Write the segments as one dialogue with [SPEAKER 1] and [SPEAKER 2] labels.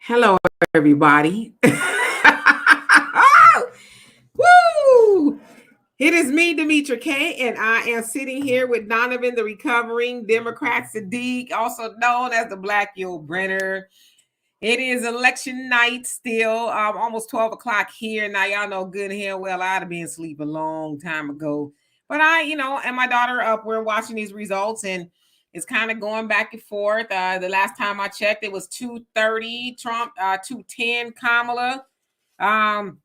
[SPEAKER 1] Hello, everybody. Woo! It is me, Demetra K, and I am sitting here with Donovan, the recovering Democrat Sadiq, also known as the Black Yul Brenner. It is election night still, almost 12 o'clock here. Now, y'all know good and hell well I'd have been asleep a long time ago. But and my daughter up, we're watching these results, and it's kind of going back and forth. The last time I checked, it was 230 Trump, 210 Kamala. And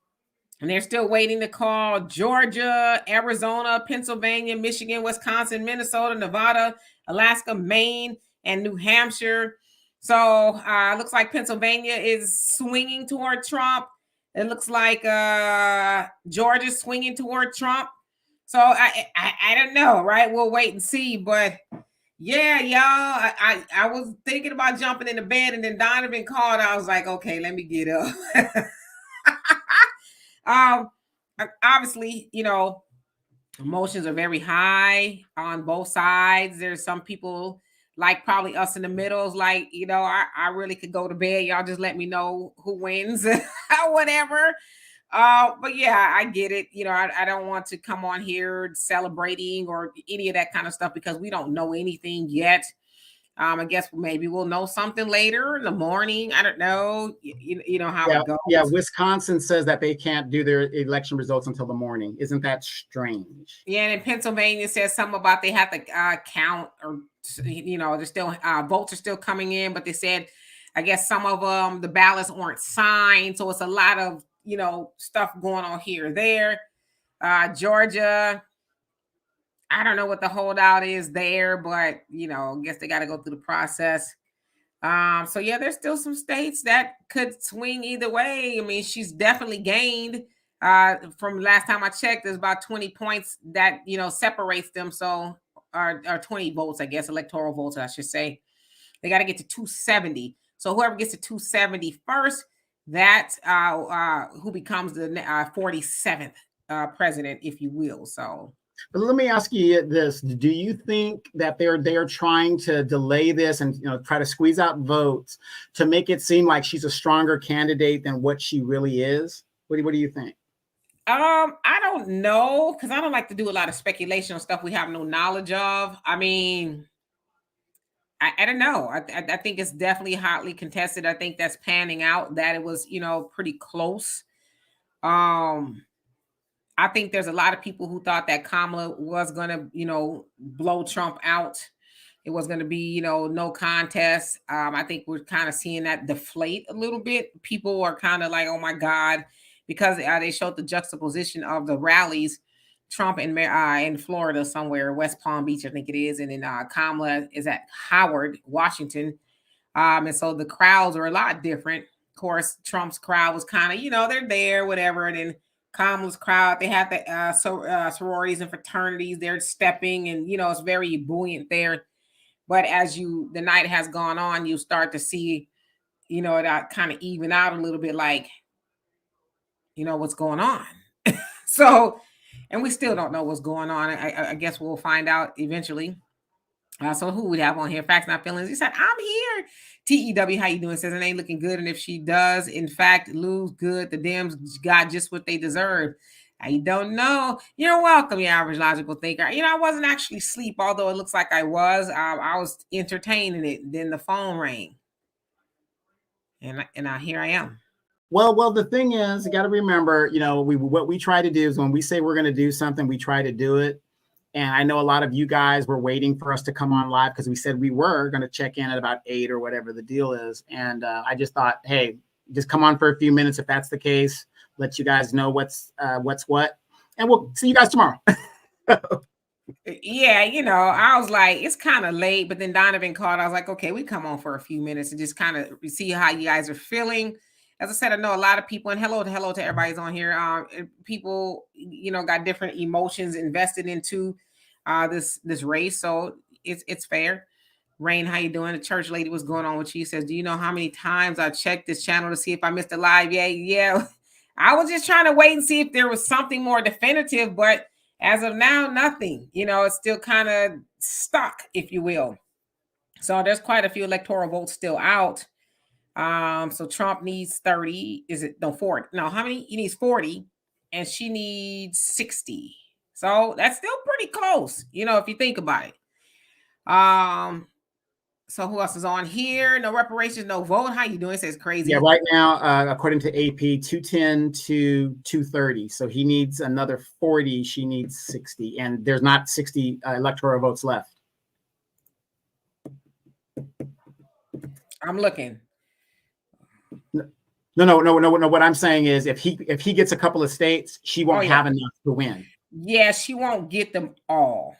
[SPEAKER 1] they're still waiting to call Georgia, Arizona, Pennsylvania, Michigan, Wisconsin, Minnesota, Nevada, Alaska, Maine, and New Hampshire. So looks like Pennsylvania is swinging toward Trump. It looks like Georgia's swinging toward Trump. So I don't know, right? We'll wait and see. But yeah, y'all, I was thinking about jumping into bed, and then Donovan called. I was like, okay, let me get up. Obviously, emotions are very high on both sides. There's some people like probably us in the middles, like, I really could go to bed. Y'all just let me know who wins, whatever. But yeah, I get it. I don't want to come on here celebrating or any of that kind of stuff because we don't know anything yet. I guess maybe we'll know something later in the morning. I don't know. You know how it goes.
[SPEAKER 2] Yeah, Wisconsin says that they can't do their election results until the morning. Isn't that strange?
[SPEAKER 1] Yeah, and Pennsylvania says something about they have to count, or there's still votes are still coming in, but they said, I guess some of them the ballots weren't signed, so it's a lot of stuff going on here or there. Georgia, I don't know what the holdout is there, but I guess they got to go through the process. So yeah, there's still some states that could swing either way. I mean, she's definitely gained. From last time I checked, there's about 20 points that separates them. So or 20 votes, I guess, electoral votes, I should say. They got to get to 270. So whoever gets to 270 first, that's who becomes the 47th president, if you will. So.
[SPEAKER 2] But let me ask you this: do you think that they're trying to delay this and try to squeeze out votes to make it seem like she's a stronger candidate than what she really is? What do you think?
[SPEAKER 1] I don't know, because I don't like to do a lot of speculation on stuff we have no knowledge of. I mean, I don't know. I think it's definitely hotly contested. I think that's panning out that it was pretty close. I think there's a lot of people who thought that Kamala was going to, blow Trump out. It was going to be, no contest. I think we're kind of seeing that deflate a little bit. People are kind of like, oh my God, because they showed the juxtaposition of the rallies, Trump in Florida somewhere, West Palm Beach, I think it is. And then Kamala is at Howard, Washington. And so the crowds are a lot different. Of course, Trump's crowd was kind of, they're there, whatever. And then Kamala's crowd, they have the sororities and fraternities. They're stepping, and it's very buoyant there. But as the night has gone on, you start to see, it kind of even out a little bit, like, what's going on. So, and we still don't know what's going on. I guess we'll find out eventually. So who we have on here? Facts Not Feelings. He said, I'm here. TEW, how you doing? Says it ain't looking good. And if she does, in fact, lose good, the Dems got just what they deserve. I don't know. You're welcome, you average logical thinker. I wasn't actually asleep, although it looks like I was. I was entertaining it. Then the phone rang. And here I am.
[SPEAKER 2] Well, the thing is, you got to remember, what we try to do is when we say we're going to do something, we try to do it. And I know a lot of you guys were waiting for us to come on live because we said we were going to check in at about 8 or whatever the deal is. And I just thought, hey, just come on for a few minutes if that's the case. Let you guys know what's what. And we'll see you guys tomorrow.
[SPEAKER 1] Yeah, I was like, it's kind of late. But then Donovan called. I was like, okay, we come on for a few minutes and just kind of see how you guys are feeling. As I said, I know a lot of people, and hello to everybody's on here. People, got different emotions invested into this race, so it's fair. Rain, how you doing? The church lady was going on with you. Says, do you know how many times I checked this channel to see if I missed a live? Yeah. I was just trying to wait and see if there was something more definitive, but as of now, nothing. It's still kind of stuck, if you will. So there's quite a few electoral votes still out. So Trump needs 30. Is it no 40? No, how many? He needs 40, and she needs 60. So that's still pretty close, if you think about it. So who else is on here? No reparations, no vote. How you doing? It says
[SPEAKER 2] Yeah,
[SPEAKER 1] crazy.
[SPEAKER 2] right now, according to AP, 210 to 230. So he needs another 40. She needs 60. And there's not 60 electoral votes left.
[SPEAKER 1] I'm looking.
[SPEAKER 2] No. What I'm saying is if he gets a couple of states, she won't have enough to win.
[SPEAKER 1] Yeah, she won't get them all.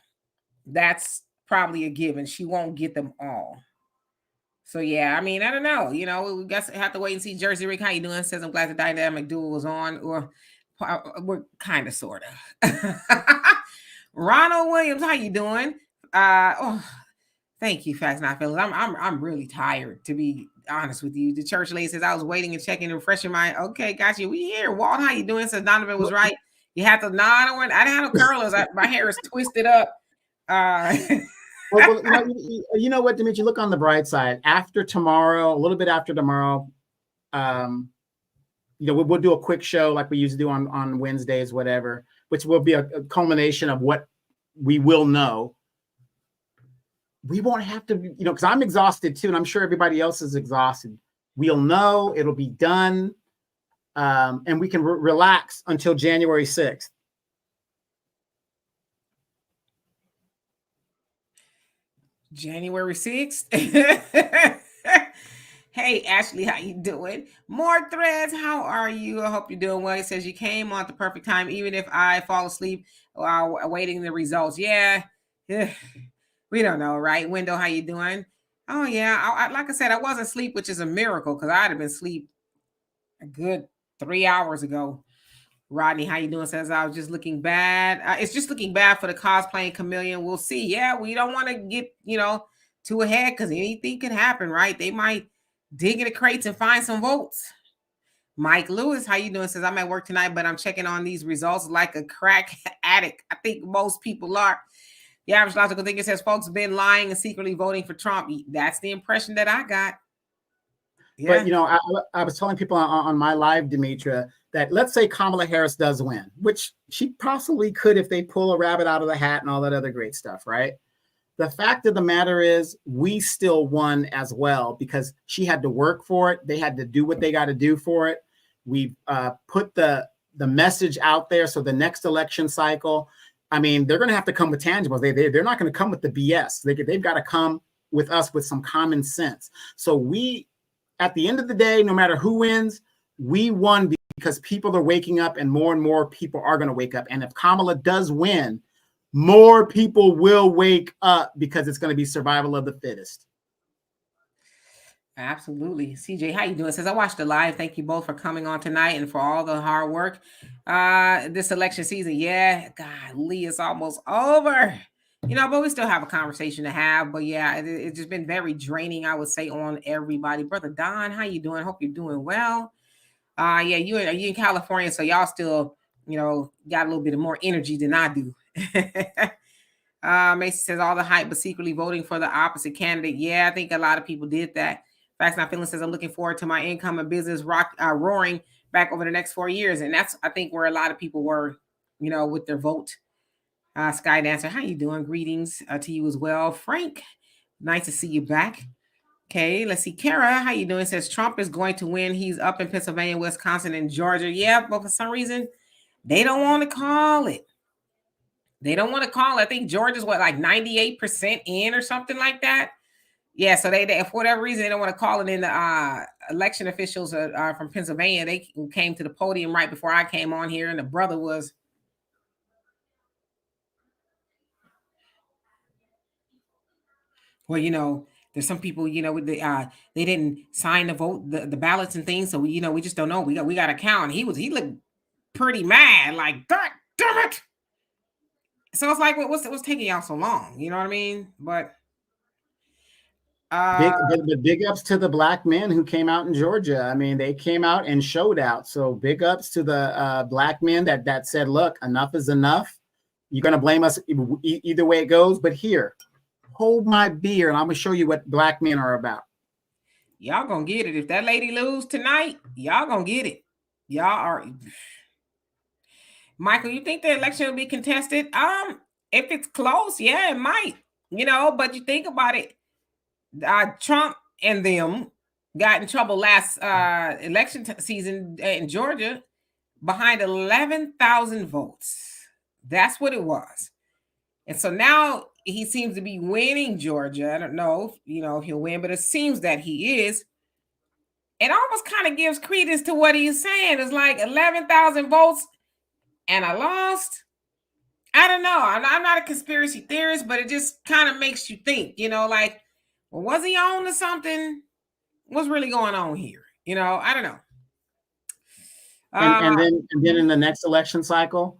[SPEAKER 1] That's probably a given. She won't get them all. So yeah, I mean, I don't know. We guess have to wait and see. Jersey Rick, how you doing? Says I'm glad the dynamic duo was on, or we're kind of sort of. Ronald Williams, how you doing? Thank you, Facts Not Feelings. I'm really tired, to be honest with you. The church lady says I was waiting and checking and refreshing my. Okay, got you. We here. Walt, how you doing? Says Donovan was right. You have to nod. I didn't have no curlers. My hair is twisted up.
[SPEAKER 2] Well, you know what, Dimitri? Look on the bright side. After tomorrow, a little bit after tomorrow, we'll do a quick show like we used to do on Wednesdays, whatever, which will be a culmination of what we will know. We won't have to, because I'm exhausted too, and I'm sure everybody else is exhausted. We'll know, it'll be done, and we can relax until January 6th.
[SPEAKER 1] January 6th. Hey, Ashley, how you doing? More threads. How are you? I hope you're doing well. It says you came on at the perfect time, even if I fall asleep while awaiting the results. Yeah. We don't know, right? Window, how you doing? Oh, yeah. Like I said, I wasn't asleep, which is a miracle because I'd have been asleep a good 3 hours ago. Rodney, how you doing? Says I was just looking bad. It's just looking bad for the cosplaying chameleon. We'll see. Yeah, we don't want to get too ahead because anything can happen, right? They might dig in the crates and find some votes. Mike Lewis, how you doing? Says I'm at work tonight, but I'm checking on these results like a crack addict. I think most people are. The average logical thinker says folks have been lying and secretly voting for Trump. That's the impression that I got.
[SPEAKER 2] Yeah. But I was telling people on my live, Demetra, that let's say Kamala Harris does win, which she possibly could if they pull a rabbit out of the hat and all that other great stuff, right? The fact of the matter is we still won as well because she had to work for it. They had to do what they got to do for it. We've put the message out there. So the next election cycle, I mean, they're going to have to come with tangibles. They're not going to come with the BS. They've got to come with us with some common sense. So we, at the end of the day, no matter who wins, we won because people are waking up and more people are going to wake up. And if Kamala does win, more people will wake up because it's going to be survival of the fittest.
[SPEAKER 1] Absolutely. CJ, how you doing? Says I watched the live. Thank you both for coming on tonight and for all the hard work. This election season, yeah, God, Lee, it's almost over. But we still have a conversation to have. But yeah, it's just been very draining, I would say, on everybody. Brother Don, how you doing? Hope you're doing well. Yeah, you in California, so y'all still, got a little bit of more energy than I do. Mason says all the hype, but secretly voting for the opposite candidate. Yeah, I think a lot of people did that. Facts Not Feeling says I'm looking forward to my income and business roaring back over the next 4 years, and that's I think where a lot of people were, with their vote. Sky Dancer, how you doing? Greetings to you as well, Frank. Nice to see you back. Okay, let's see. Kara, how you doing? Says Trump is going to win. He's up in Pennsylvania, Wisconsin, and Georgia. Yeah, but for some reason, they don't want to call it. They don't want to call it. I think Georgia's like 98% in or something like that. Yeah, so they for whatever reason, they don't want to call it in. The election officials are from Pennsylvania. They came to the podium right before I came on here, and the brother was... Well, there's some people, they didn't sign the vote, the ballots and things. So we just don't know. We got to count. He looked pretty mad, like, God damn it. So it's like, what's taking y'all so long? You know what I mean? But
[SPEAKER 2] big ups to the black men who came out in Georgia. I mean, they came out and showed out. So big ups to the black men that said, look, enough is enough. You're going to blame us either way it goes. But here, hold my beer and I'm going to show you what black men are about.
[SPEAKER 1] Y'all gonna get it. If that lady lose tonight, y'all gonna get it. Y'all are. Michael, you think the election will be contested? If it's close, yeah, it might. But you think about it, Trump and them got in trouble last election season in Georgia behind 11,000 votes. That's what it was. And so now he seems to be winning Georgia. I don't know, if he'll win, but it seems that he is. It almost kind of gives credence to what he's saying. It's like 11,000 votes and I lost. I don't know. I'm not a conspiracy theorist, but it just kind of makes you think, like, well, was he on to something? What's really going on here? I don't know.
[SPEAKER 2] And then in the next election cycle,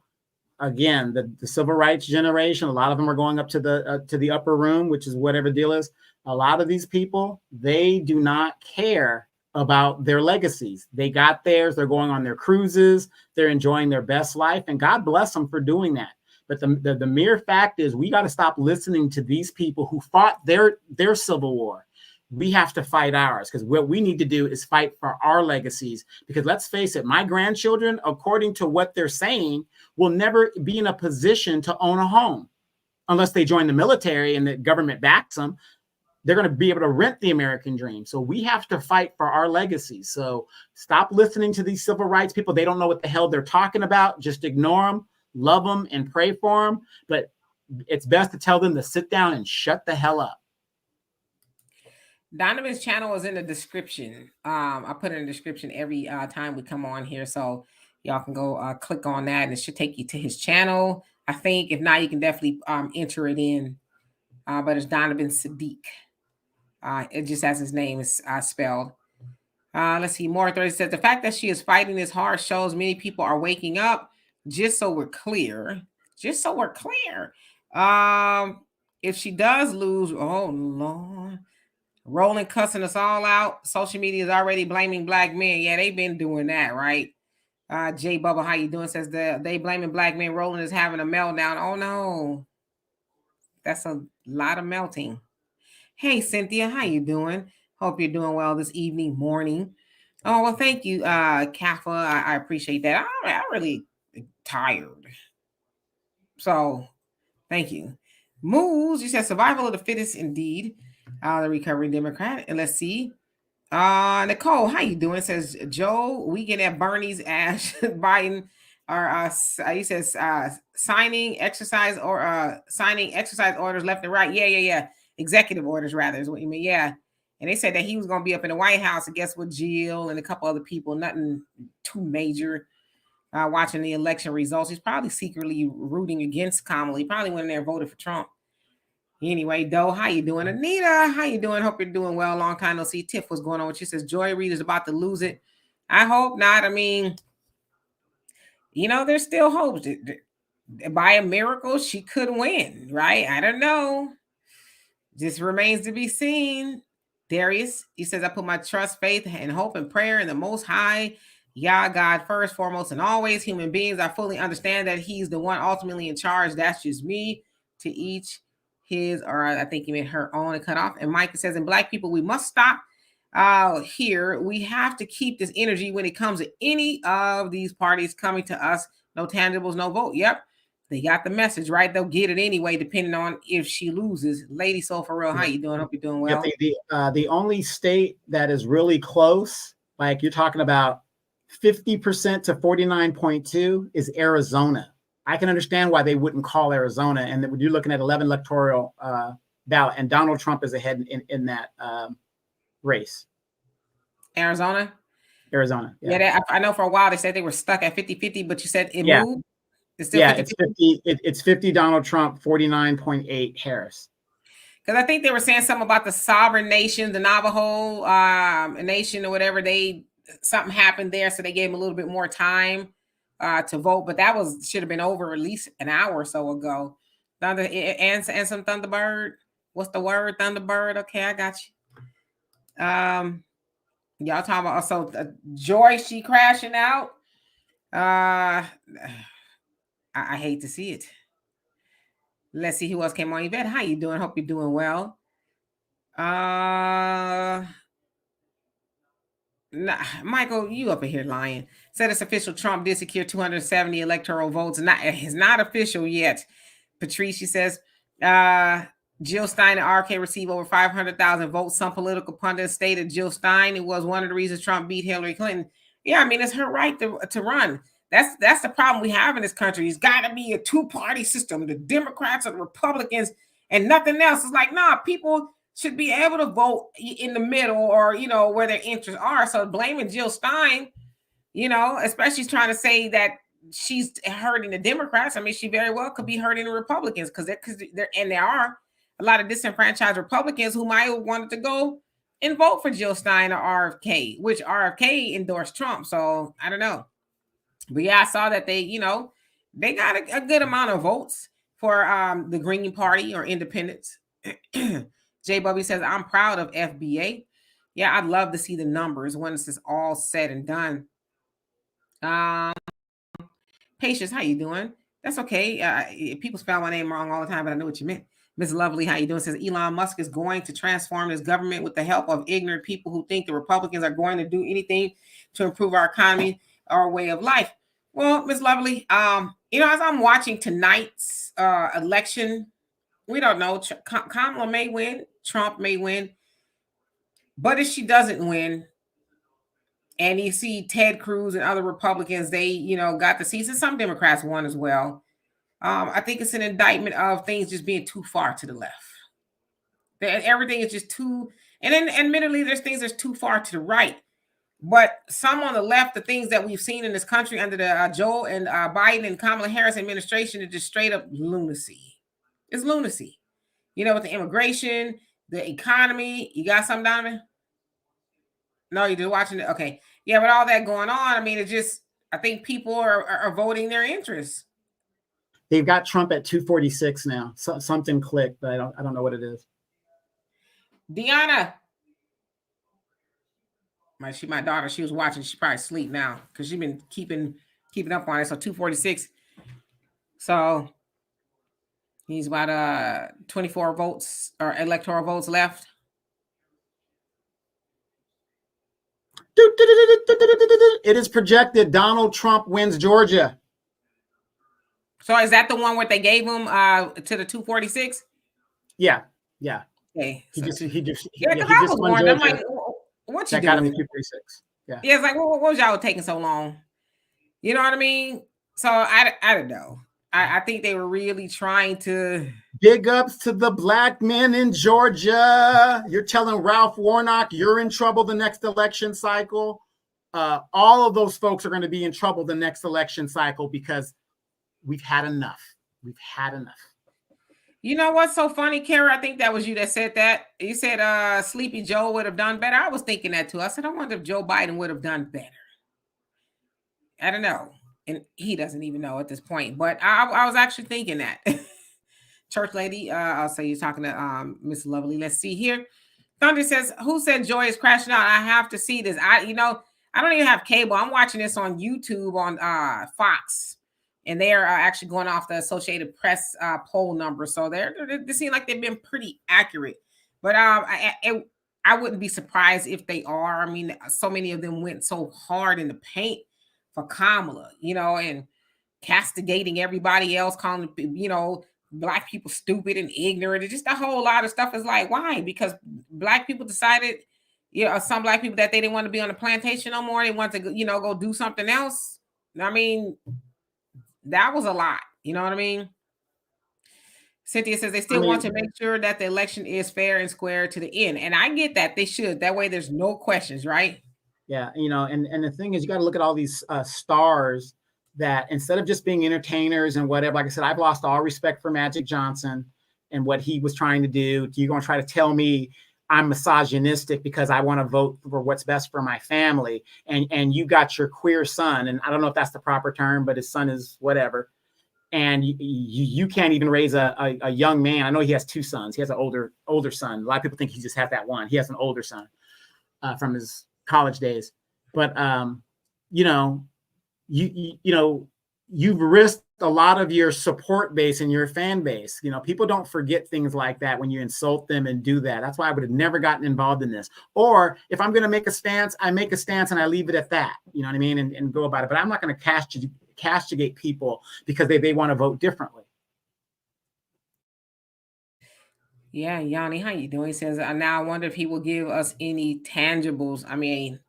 [SPEAKER 2] again, the civil rights generation, a lot of them are going up to the upper room, which is whatever the deal is. A lot of these people, they do not care about their legacies. They got theirs. They're going on their cruises. They're enjoying their best life, and God bless them for doing that. But the mere fact is, we got to stop listening to these people who fought their civil war. We have to fight ours, because what we need to do is fight for our legacies. Because let's face it, my grandchildren, according to what they're saying, will never be in a position to own a home unless they join the military and the government backs them. They're going to be able to rent the American dream. So we have to fight for our legacies. So stop listening to these civil rights people. They don't know what the hell they're talking about. Just ignore them, love them, and pray for them. But it's best to tell them to sit down and shut the hell up.
[SPEAKER 1] Donovan's channel is in the description. I put it in the description every time we come on here. So y'all can go click on that and it should take you to his channel. I think if not, you can definitely enter it in. But it's Donovan Sadiq. It just as his name is spelled. Let's see. More 30 says the fact that she is fighting this hard shows many people are waking up. Just so we're clear. If she does lose, oh Lord. Rolling cussing us all out. Social media is already blaming black men. Yeah, they've been doing that, right? Jay Bubba, how you doing? Says they blaming black men. Rolling is having a meltdown. Oh no. That's a lot of melting. Hey Cynthia, how you doing? Hope you're doing well this evening, morning. Oh well, thank you, Kafa. I appreciate that. I'm really tired. So thank you. Moves, you said survival of the fittest indeed. The recovering Democrat. And let's see. Nicole, how you doing? Says Joe, weekend at Bernie's Ash Biden are he says signing exercise orders left and right. Yeah. Executive orders rather is what you mean. Yeah. And they said that he was gonna be up in the White House, I guess, with Jill and a couple other people, nothing too major. Watching the election results. He's probably secretly rooting against Kamala. He probably went in there and voted for Trump. Anyway, Doe, how you doing? Anita, how you doing? Hope you're doing well. Long time no see. Tiff, what's going on with you? Says Joy Reid is about to lose it. I hope not. I mean, there's still hope. By a miracle, she could win, right? I don't know. Just remains to be seen. Darius, he says, I put my trust, faith, and hope and prayer in the Most High. Yah, God first, foremost, and always. Human beings, I fully understand that he's the one ultimately in charge. That's just me. To each his, or I think he meant her own, and cut off. And Mike says, in Black people, we must stop here. We have to keep this energy when it comes to any of these parties coming to us. No tangibles, no vote. Yep. They got the message, right? They'll get it anyway, depending on if she loses. Lady Soul for real, how you doing? Hope you're doing well.
[SPEAKER 2] The only state that is really close, like you're talking about 50% to 49.2, is Arizona. I can understand why they wouldn't call Arizona. And when you're looking at 11 electoral ballot, and Donald Trump is ahead in that race.
[SPEAKER 1] Arizona?
[SPEAKER 2] Yeah,
[SPEAKER 1] I know for a while they said they were stuck at 50-50, but you said it moved?
[SPEAKER 2] It's still 50. It's 50 Donald Trump, 49.8 Harris.
[SPEAKER 1] Because I think they were saying something about the sovereign nation, the Navajo nation or whatever. Something happened there, so they gave them a little bit more time to vote. But that should have been over at least an hour or so ago. Thunder and some Thunderbird. What's the word? Thunderbird. Okay, I got you. Y'all talking about also Joy? She crashing out. I hate to see it. Let's see who else came on. Yvette, how you doing? Hope you're doing well. Nah, Michael, you up in here lying. Said it's official. Trump did secure 270 electoral votes. It's not official yet. Patrice, she says, uh, Jill Stein and RK received over 500,000 votes. Some political pundits stated Jill Stein it was one of the reasons Trump beat Hillary Clinton. Yeah, I mean, it's her right to run. That's the problem we have in this country. It's got to be a two-party system, the Democrats or the Republicans, and nothing else. It's like, nah, people should be able to vote in the middle or, where their interests are. So blaming Jill Stein, especially trying to say that she's hurting the Democrats. I mean, she very well could be hurting the Republicans because there are a lot of disenfranchised Republicans who might have wanted to go and vote for Jill Stein or RFK, which RFK endorsed Trump. So I don't know. But yeah, I saw that they got a good amount of votes for the Green Party or independents. Jay Bubby says, I'm proud of FBA. Yeah, I'd love to see the numbers once it's all said and done. Patience, how you doing? That's okay. People spell my name wrong all the time, but I know what you meant. Miss Lovely, how you doing? Says Elon Musk is going to transform his government with the help of ignorant people who think the Republicans are going to do anything to improve our economy or way of life. Well, Miss Lovely, as I'm watching tonight's election, we don't know. Kamala may win, Trump may win, but if she doesn't win, and you see Ted Cruz and other Republicans, they, got the seats, and some Democrats won as well. I think it's an indictment of things just being too far to the left. Everything is just too, and then admittedly, there's things that's too far to the right. But some on the left, the things that we've seen in this country under the Joe and Biden and Kamala Harris administration is just straight up lunacy. It's lunacy. With the immigration, the economy. You got something, Donovan? No, you're just watching it. Okay. Yeah, but all that going on, I mean, I think people are voting their interests.
[SPEAKER 2] They've got Trump at 246 now. Something clicked, but I don't know what it is.
[SPEAKER 1] Deanna. My daughter, she was watching. She's probably asleep now because she's been keeping up on it. So 246. So he's about 24 votes or electoral votes left.
[SPEAKER 2] It is projected Donald Trump wins Georgia.
[SPEAKER 1] So is that the one where they gave him to the 246?
[SPEAKER 2] Yeah.
[SPEAKER 1] Okay.
[SPEAKER 2] He just
[SPEAKER 1] I was wondering. I'm like, what you doing?
[SPEAKER 2] Got him 246. Yeah.
[SPEAKER 1] It's like, what was y'all taking so long? You know what I mean? So I don't know. I think they were really trying to.
[SPEAKER 2] Big ups to the black men in Georgia. You're telling Ralph Warnock you're in trouble the next election cycle. All of those folks are going to be in trouble the next election cycle because we've had enough. We've had enough.
[SPEAKER 1] You know what's so funny, Kara? I think that was you that said that. You said Sleepy Joe would have done better. I was thinking that too. I said, I wonder if Joe Biden would have done better. I don't know. And he doesn't even know at this point. But I was actually thinking that. Church lady, I'll say you're talking to Miss Lovely. Let's see here. Thunder says, who said Joy is crashing out? I have to see this. I don't even have cable. I'm watching this on YouTube on Fox. And they're actually going off the Associated Press poll number. So they seem like they've been pretty accurate. But I wouldn't be surprised if they are. I mean, so many of them went so hard in the paint for Kamala, and castigating everybody else, calling, Black people stupid and ignorant. It's just a whole lot of stuff. Is like, why? Because Black people decided, some Black people that they didn't want to be on the plantation no more. They want to, go do something else. I mean, that was a lot. You know what I mean? Cynthia says they still want to make sure that the election is fair and square to the end. And I get that. They should. That way there's no questions, right?
[SPEAKER 2] Yeah. And the thing is, you got to look at all these stars that instead of just being entertainers and whatever, like I said, I've lost all respect for Magic Johnson and what he was trying to do. You're going to try to tell me I'm misogynistic because I want to vote for what's best for my family. And you got your queer son, and I don't know if that's the proper term, but his son is whatever. And you can't even raise a young man. I know he has two sons. He has an older son. A lot of people think he just has that one. He has an older son from his college days. But you you've risked a lot of your support base and your fan base. You know, people don't forget things like that when you insult them and do that. That's why I would have never gotten involved in this. Or if I'm going to make a stance, I make a stance and I leave it at that. You know what I mean? And go about it. But I'm not going to castigate people because they want to vote differently.
[SPEAKER 1] Yeah, Yanni, how you doing? He says, now I wonder if he will give us any tangibles. I mean,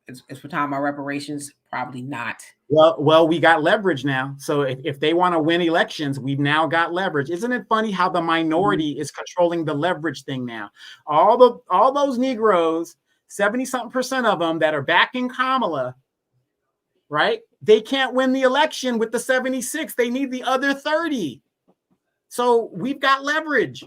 [SPEAKER 1] it's we're talking about reparations, probably not.
[SPEAKER 2] Well, we got leverage now. So if they want to win elections, we've now got leverage. Isn't it funny how the minority is controlling the leverage thing now? All those Negroes, 70-something% of them that are backing Kamala, right? They can't win the election with the 76. They need the other 30. So we've got leverage.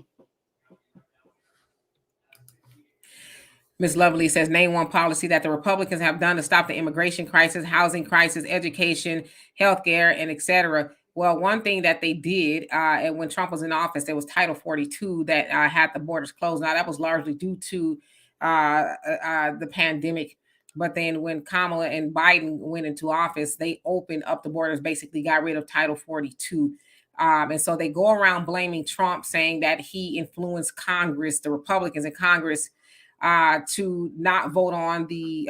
[SPEAKER 1] Ms. Lovely says, name one policy that the Republicans have done to stop the immigration crisis, housing crisis, education, healthcare, and etc. Well, one thing that they did, and when Trump was in office, there was Title 42 that had the borders closed. Now, that was largely due to the pandemic. But then when Kamala and Biden went into office, they opened up the borders, basically got rid of Title 42. And so they go around blaming Trump, saying that he influenced Congress, the Republicans in Congress, to not vote on the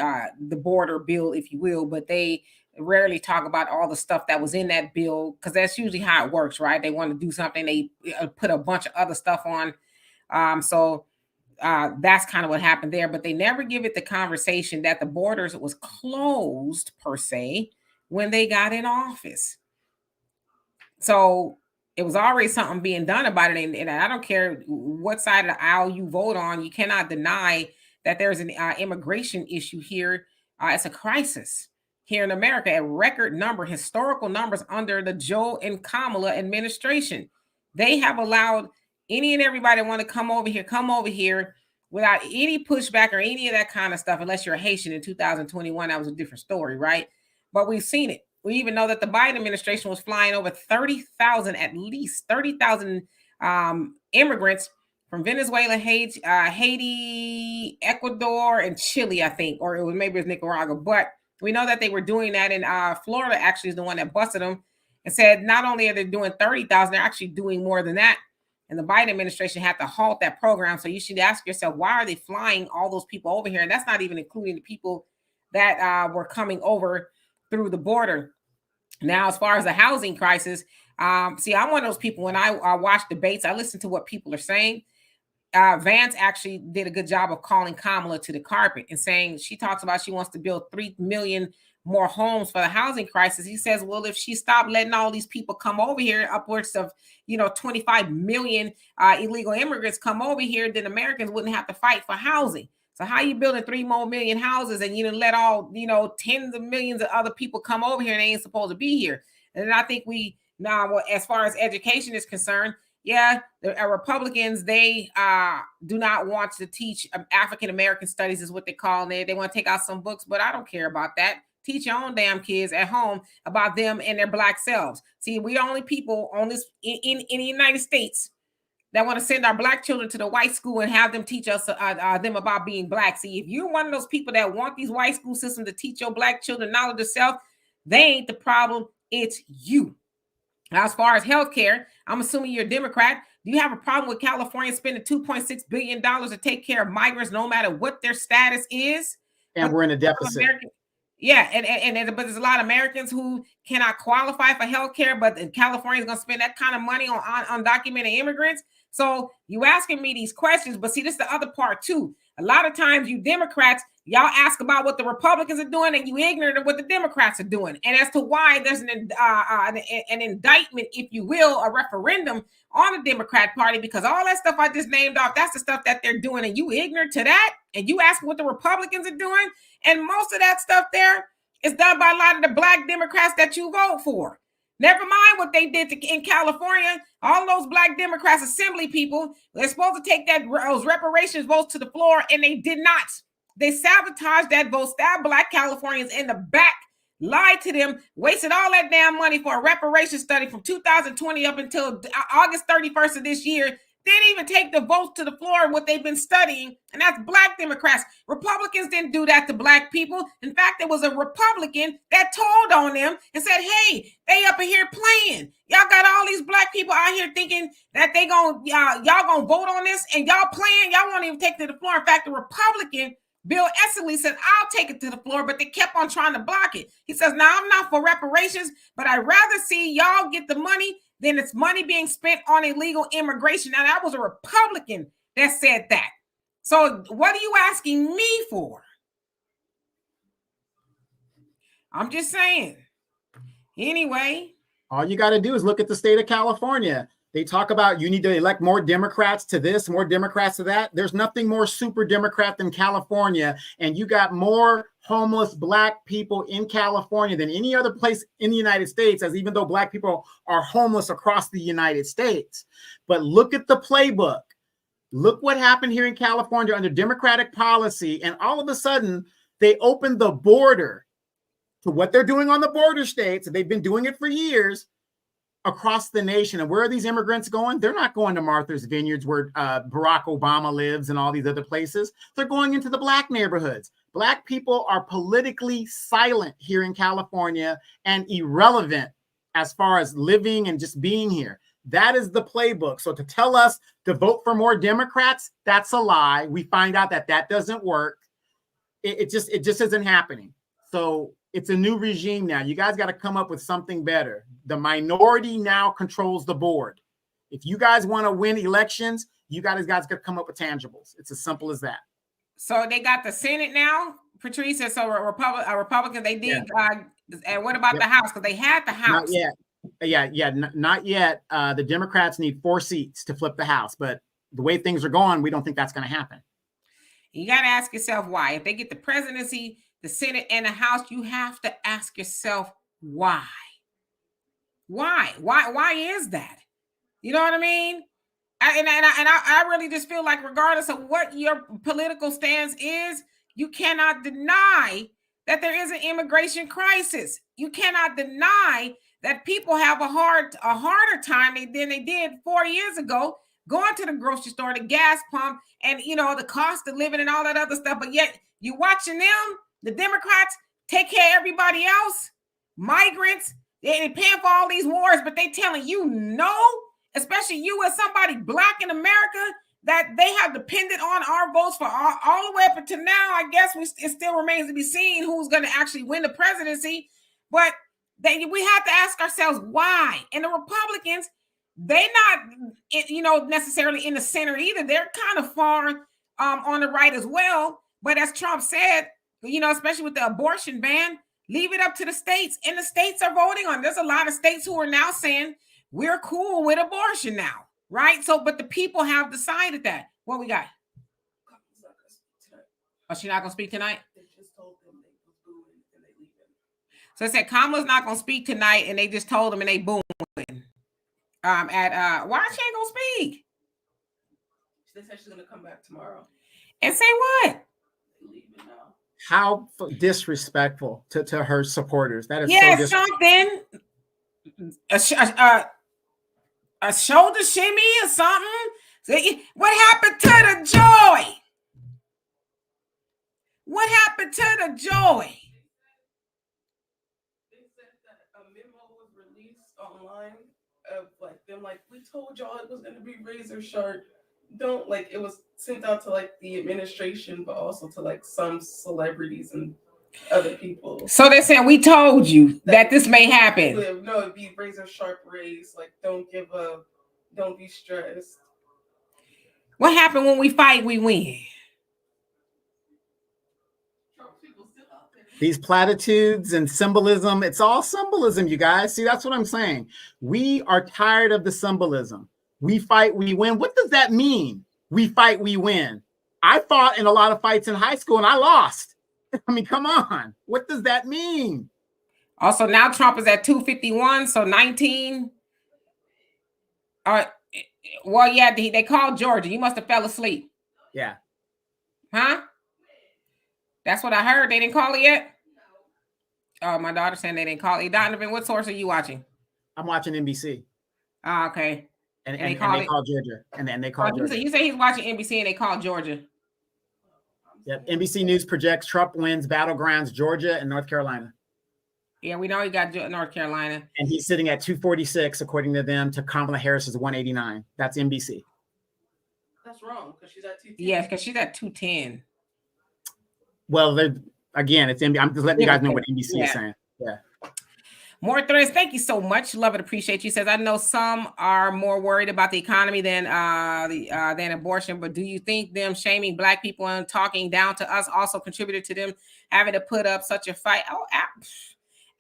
[SPEAKER 1] border bill, if you will, but they rarely talk about all the stuff that was in that bill, because that's usually how it works, right? They want to do something, they put a bunch of other stuff on. So that's kind of what happened there, but they never give it the conversation that the borders was closed per se when they got in office. So it was already something being done about it. And I don't care what side of the aisle you vote on, you cannot deny that there's an immigration issue here. It's a crisis here in America, a record number, historical numbers under the Joe and Kamala administration. They have allowed any and everybody want to come over here without any pushback or any of that kind of stuff, unless you're a Haitian in 2021. That was a different story, right? But we've seen it. We even know that the Biden administration was flying over 30,000, at least 30,000 immigrants from Venezuela, Haiti, Ecuador, and Chile, I think, or maybe it was Nicaragua. But we know that they were doing that, and Florida actually is the one that busted them and said not only are they doing 30,000, they're actually doing more than that. And the Biden administration had to halt that program. So you should ask yourself, why are they flying all those people over here? And that's not even including the people that were coming over through the border. Now, as far as the housing crisis, see, I'm one of those people, when I watch debates, I listen to what people are saying. Vance actually did a good job of calling Kamala to the carpet and saying, she talks about she wants to build 3 million more homes for the housing crisis. He says, well, if she stopped letting all these people come over here, upwards of 25 million illegal immigrants come over here, then Americans wouldn't have to fight for housing. So how you building 3 more million houses and you didn't let all, tens of millions of other people come over here and they ain't supposed to be here? And I think as far as education is concerned, yeah, the Republicans, they do not want to teach African American studies, is what they call it. They want to take out some books, but I don't care about that. Teach your own damn kids at home about them and their Black selves. See, we're the only people on this in the United States that want to send our Black children to the white school and have them teach us them about being Black. See, if you're one of those people that want these white school systems to teach your Black children knowledge of self, they ain't the problem. It's you. Now, as far as healthcare, I'm assuming you're a Democrat. Do you have a problem with California spending $2.6 billion to take care of migrants, no matter what their status is?
[SPEAKER 2] And we're in a deficit.
[SPEAKER 1] Yeah, but there's a lot of Americans who cannot qualify for healthcare, but California is going to spend that kind of money on undocumented immigrants. So you asking me these questions, but see, this is the other part too. A lot of times you Democrats, y'all ask about what the Republicans are doing and you ignorant of what the Democrats are doing. And as to why there's an indictment, if you will, a referendum on the Democrat Party, because all that stuff I just named off, that's the stuff that they're doing. And you ignorant to that? And you ask what the Republicans are doing? And most of that stuff there is done by a lot of the Black Democrats that you vote for. Never mind what they did in California. All those Black Democrats, assembly people, they're supposed to take those reparations votes to the floor, and they did not. They sabotaged that vote, stabbed Black Californians in the back, lied to them, wasted all that damn money for a reparation study from 2020 up until August 31st of this year. didn't even take the votes to the floor and what they've been studying, and that's Black Democrats. Republicans didn't do that to Black people. In fact, there was a Republican that told on them and said, hey, they up in here playing. Y'all got all these Black people out here thinking that y'all gonna vote on this, and y'all playing, y'all won't even take it to the floor. In fact, the Republican Bill Esselstyn said, I'll take it to the floor, but they kept on trying to block it. He says, now I'm not for reparations, but I'd rather see y'all get the money than it's money being spent on illegal immigration. Now, that was a Republican that said that. So what are you asking me for? I'm just saying. Anyway.
[SPEAKER 2] All you got to do is look at the state of California. They talk about you need to elect more Democrats to this, more Democrats to that. There's nothing more super Democrat than California. And you got more homeless Black people in California than any other place in the United States, as even though Black people are homeless across the United States. But look at the playbook. Look what happened here in California under Democratic policy. And all of a sudden, they opened the border to what they're doing on the border states. They've been doing it for years. Across the nation. And where are these immigrants going? They're not going to Martha's Vineyards where Barack Obama lives and all these other places. They're going into the Black neighborhoods. Black people are politically silent here in California and irrelevant as far as living and just being here. That is the playbook. So to tell us to vote for more Democrats, that's a lie. We find out that that doesn't work. It just isn't happening. So it's a new regime now. You guys got to come up with something better. The minority now controls the board. If you guys want to win elections, you guys got to come up with tangibles. It's as simple as that.
[SPEAKER 1] So they got the Senate now, Patrice. So a Republican, they did. Yeah. And what about the House? Because they had the House.
[SPEAKER 2] Not yet. Not yet. The Democrats need 4 seats to flip the House. But the way things are going, we don't think that's going to happen.
[SPEAKER 1] You got to ask yourself why. If they get the presidency, the Senate, and the House, you have to ask yourself why. Why is that? You know what I mean? I really just feel like regardless of what your political stance is, you cannot deny that there is an immigration crisis. You cannot deny that people have a harder time than they did 4 years ago going to the grocery store, the gas pump, and the cost of living and all that other stuff. But yet you're watching them, the Democrats, take care of everybody else, migrants. They're paying for all these wars, but they telling especially you as somebody Black in America, that they have depended on our votes for all the way up until now. I guess it still remains to be seen who's going to actually win the presidency. But we have to ask ourselves why. And the Republicans, they're not, necessarily in the center either. They're kind of far on the right as well. But as Trump said, especially with the abortion ban, leave it up to the states. And the states are voting on it. There's a lot of states who are now saying we're cool with abortion now, right? So, but the people have decided that. What we got? Oh, she's not going to speak tonight? They just told them they was booing and they leaving. So it said Kamala's not going to speak tonight, and they just told them and they booing. Why she ain't going to speak?
[SPEAKER 3] They said she's going to come back tomorrow.
[SPEAKER 1] And say what?
[SPEAKER 3] Leaving now.
[SPEAKER 2] How disrespectful to her supporters. That is so disrespectful.
[SPEAKER 1] Something. A shoulder shimmy or something. What happened to the joy? What happened to the joy?
[SPEAKER 3] They said that a memo was released online of them we told y'all it was going to be razor sharp. It was sent out to the administration, but also to some celebrities and other people.
[SPEAKER 1] So they're saying we told you that this may happen.
[SPEAKER 3] No, it'd be razor sharp rays. Don't give up, don't be stressed.
[SPEAKER 1] What happened when we fight, we win?
[SPEAKER 2] These platitudes and symbolism, it's all symbolism, you guys. See, that's what I'm saying. We are tired of the symbolism. We fight, we win. What does that mean? We fight, we win. I fought in a lot of fights in high school and I lost. I mean, come on. What does that mean?
[SPEAKER 1] Also, now Trump is at 251, so 19. Well, yeah, they called Georgia. You must have fell asleep.
[SPEAKER 2] Yeah.
[SPEAKER 1] Huh? That's what I heard. They didn't call it yet? Oh, my daughter saying they didn't call it. Donovan, what source are you watching?
[SPEAKER 2] I'm watching NBC.
[SPEAKER 1] Oh, okay.
[SPEAKER 2] And
[SPEAKER 1] they
[SPEAKER 2] they
[SPEAKER 1] it.
[SPEAKER 2] call Georgia. And they call Georgia.
[SPEAKER 1] You say he's watching NBC and they call Georgia.
[SPEAKER 2] Yep. NBC News projects Trump wins battlegrounds Georgia and North Carolina.
[SPEAKER 1] Yeah, we know he got North Carolina.
[SPEAKER 2] And he's sitting at 246, according to them, to Kamala Harris's 189. That's NBC.
[SPEAKER 3] That's wrong, because she's at 210.
[SPEAKER 1] Yes, because she's at 210.
[SPEAKER 2] Well, again, it's NBC. I'm just letting you guys know what NBC is saying. Yeah.
[SPEAKER 1] More threads. Thank you so much. Love it. Appreciate you. Says, I know some are more worried about the economy than abortion, but do you think them shaming Black people and talking down to us also contributed to them having to put up such a fight? Oh,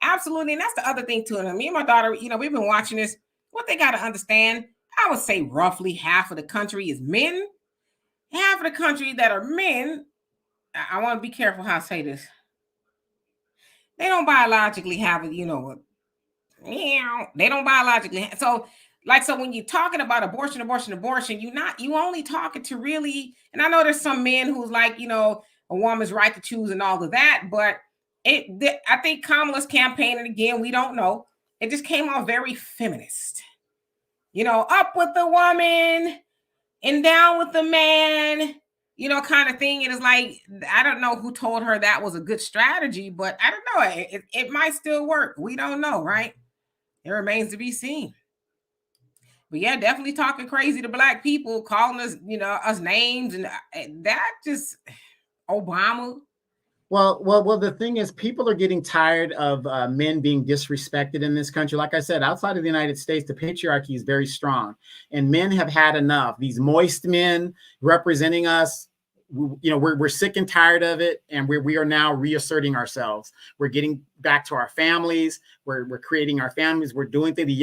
[SPEAKER 1] absolutely. And that's the other thing too. And me and my daughter, we've been watching this. What they got to understand, I would say roughly half of the country is men. Half of the country that are men, I want to be careful how I say this. They don't biologically have they don't biologically. So when you're talking about abortion, you only talking to really, and I know there's some men who's like, a woman's right to choose and all of that, but I think Kamala's campaign, and again, we don't know, it just came off very feminist, up with the woman and down with the man, kind of thing. And it's like, I don't know who told her that was a good strategy, but I don't know. It might still work. We don't know, right? It remains to be seen. But yeah, definitely talking crazy to Black people, calling us, us names, and that just Obama.
[SPEAKER 2] Well, the thing is, people are getting tired of men being disrespected in this country. Like I said, outside of the United States, the patriarchy is very strong, and men have had enough. These moist men representing us, we're sick and tired of it, and we are now reasserting ourselves. We're getting back to our families. We're creating our families. We're doing things. The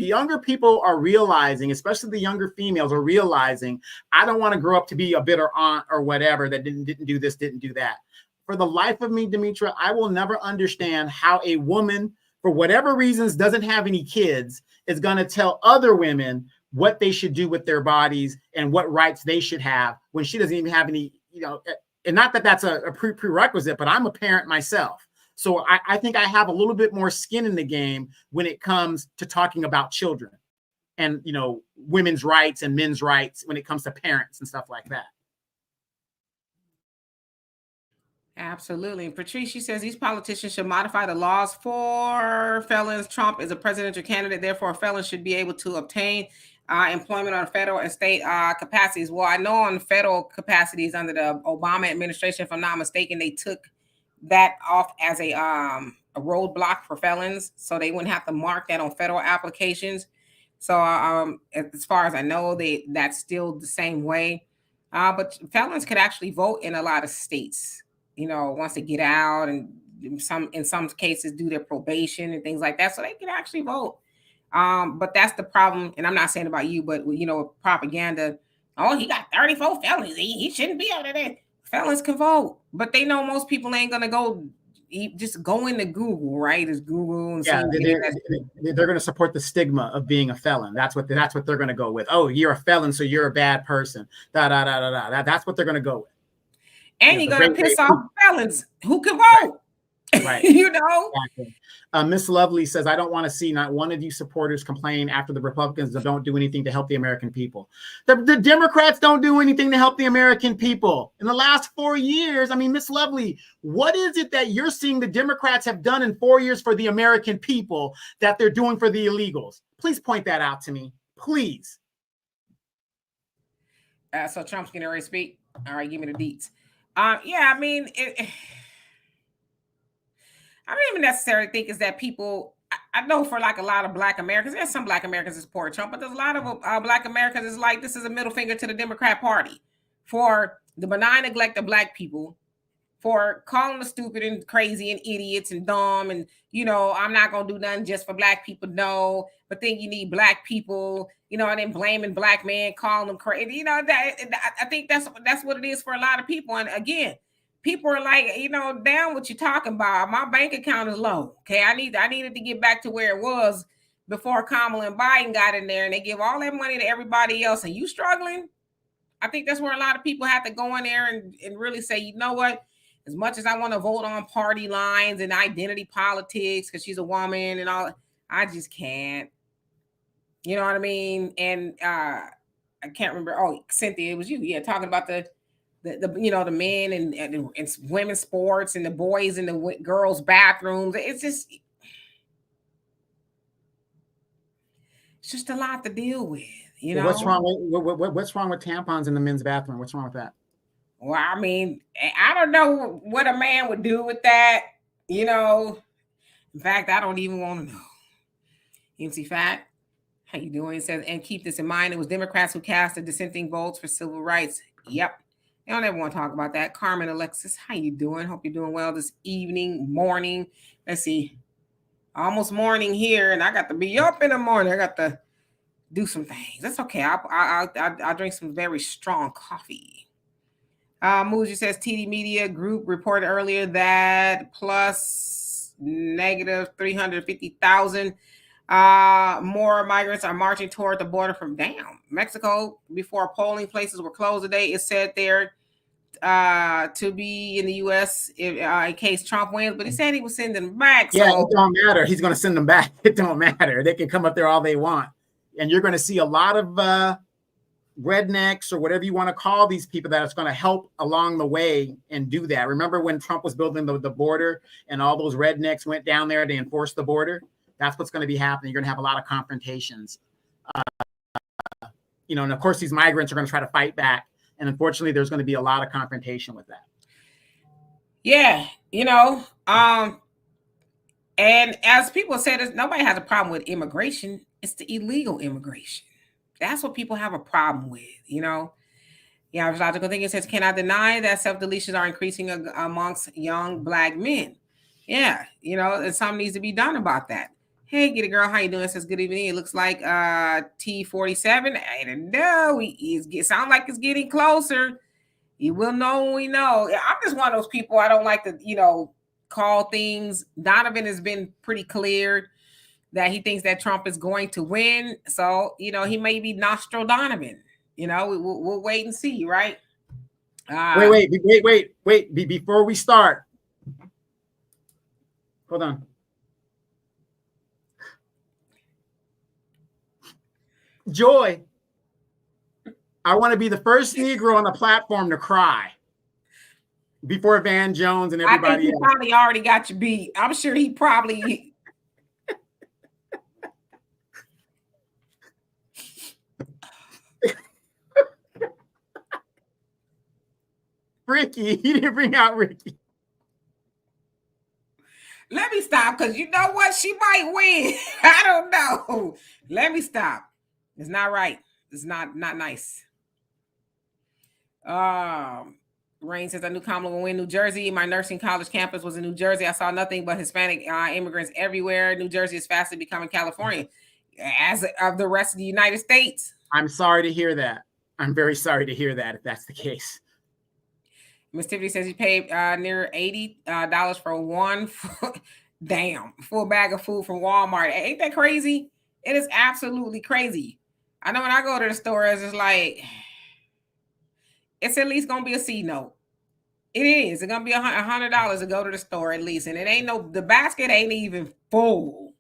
[SPEAKER 2] younger people are realizing, especially the younger females are realizing, I don't want to grow up to be a bitter aunt or whatever that didn't do this, didn't do that. For the life of me, Demetra, I will never understand how a woman, for whatever reasons, doesn't have any kids, is going to tell other women what they should do with their bodies and what rights they should have when she doesn't even have any, and not that that's a prerequisite, but I'm a parent myself. So I think I have a little bit more skin in the game when it comes to talking about children and, women's rights and men's rights when it comes to parents and stuff like that.
[SPEAKER 1] Absolutely. Patrice, she says these politicians should modify the laws for felons. Trump is a presidential candidate. Therefore, felons should be able to obtain employment on federal and state capacities. Well, I know on federal capacities under the Obama administration, if I'm not mistaken, they took that off as a roadblock for felons. So they wouldn't have to mark that on federal applications. So as far as I know, that's still the same way. But felons could actually vote in a lot of states. Once they get out, and in some cases do their probation and things like that, so they can actually vote. But that's the problem, and I'm not saying about you, but propaganda. Oh, he got 34 felonies. He shouldn't be out of there. Felons can vote, but they know most people ain't gonna go. Just go into Google, right? It's Google. And
[SPEAKER 2] they're going to support the stigma of being a felon. That's what they're going to go with. Oh, you're a felon, so you're a bad person. That's what they're going to go with.
[SPEAKER 1] And you're going to piss off felons who can vote.
[SPEAKER 2] Right.
[SPEAKER 1] Exactly.
[SPEAKER 2] Miss Lovely says, I don't want to see not one of you supporters complain after the Republicans don't do anything to help the American people. The Democrats don't do anything to help the American people. In the last 4 years, Miss Lovely, what is it that you're seeing the Democrats have done in 4 years for the American people that they're doing for the illegals? Please point that out to me, please.
[SPEAKER 1] So Trump's getting ready to speak. All right, give me the deets. I don't even necessarily think is that people. I know for like a lot of Black Americans, there's some Black Americans that support Trump, but there's a lot of Black Americans is like, this is a middle finger to the Democrat Party for the benign neglect of Black people, for calling them stupid and crazy and idiots and dumb, and I'm not gonna do nothing just for Black people. No, but then you need Black people, and then blaming Black men, calling them crazy. I think that's what it is for a lot of people. And again, people are like, damn, what you talking about? My bank account is low. Okay, I needed to get back to where it was before Kamala and Biden got in there, and they give all that money to everybody else, and you struggling. I think that's where a lot of people have to go in there and really say, you know what? As much as I want to vote on party lines and identity politics because she's a woman and all, I just can't. You know what I mean? And I can't remember. Oh, Cynthia, it was you. Yeah, talking about the the men and women's sports and the boys and the girls' bathrooms. It's just a lot to deal with.
[SPEAKER 2] Well, what's wrong? What's wrong with tampons in the men's bathroom? What's wrong with that?
[SPEAKER 1] Well, I mean, I don't know what a man would do with that. In fact, I don't even want to know. MC Fat, how you doing? It says, and keep this in mind, it was Democrats who cast the dissenting votes for civil rights. Yep. I don't ever want to talk about that. Carmen Alexis, how you doing? Hope you're doing well this morning. Let's see. Almost morning here, and I got to be up in the morning. I got to do some things. That's okay. I'll drink some very strong coffee. Muji says TD Media Group reported earlier that plus negative 350,000 more migrants are marching toward the border from Mexico. Before polling places were closed today, it said there to be in the U.S. in case Trump wins, but he said he was sending them back.
[SPEAKER 2] Yeah, it don't matter. He's going to send them back. It don't matter. They can come up there all they want. And you're going to see a lot of rednecks or whatever you want to call these people that it's going to help along the way and do that. Remember when Trump was building the border and all those rednecks went down there to enforce the border? That's what's going to be happening. You're going to have a lot of confrontations. And of course, these migrants are going to try to fight back. And unfortunately, there's going to be a lot of confrontation with that.
[SPEAKER 1] Yeah, and as people said, nobody has a problem with immigration. It's the illegal immigration. That's what people have a problem with, Yeah, logical thinking says, cannot deny that self-deletions are increasing amongst young Black men. Yeah, and something needs to be done about that. Hey, get a girl, how you doing? It says, good evening. It looks like T47. I don't know. It sounds like it's getting closer. You will know when we know. I'm just one of those people, I don't like to, call things. Donovan has been pretty clear that he thinks that Trump is going to win. So, he may be Nostro Donovan. We'll wait and see, right?
[SPEAKER 2] Wait. Before we start, hold on. Joy, I want to be the first Negro on the platform to cry before Van Jones and everybody
[SPEAKER 1] I think he probably already got you beat. I'm sure he probably...
[SPEAKER 2] Ricky, he didn't bring out Ricky.
[SPEAKER 1] Let me stop, because you know what? She might win. I don't know. Let me stop. It's not right. It's not nice. Rain says, I knew Kamala will win New Jersey. My nursing college campus was in New Jersey. I saw nothing but Hispanic immigrants everywhere. New Jersey is fastly becoming California, as of the rest of the United States.
[SPEAKER 2] I'm sorry to hear that. I'm very sorry to hear that, if that's the case.
[SPEAKER 1] Miss Tiffany says he paid near $80 for one full bag of food from Walmart. Ain't that crazy? It is absolutely crazy. I know when I go to the store, it's just like, it's at least gonna be a C note. It is. It's gonna be $100 to go to the store at least, and it ain't the basket ain't even full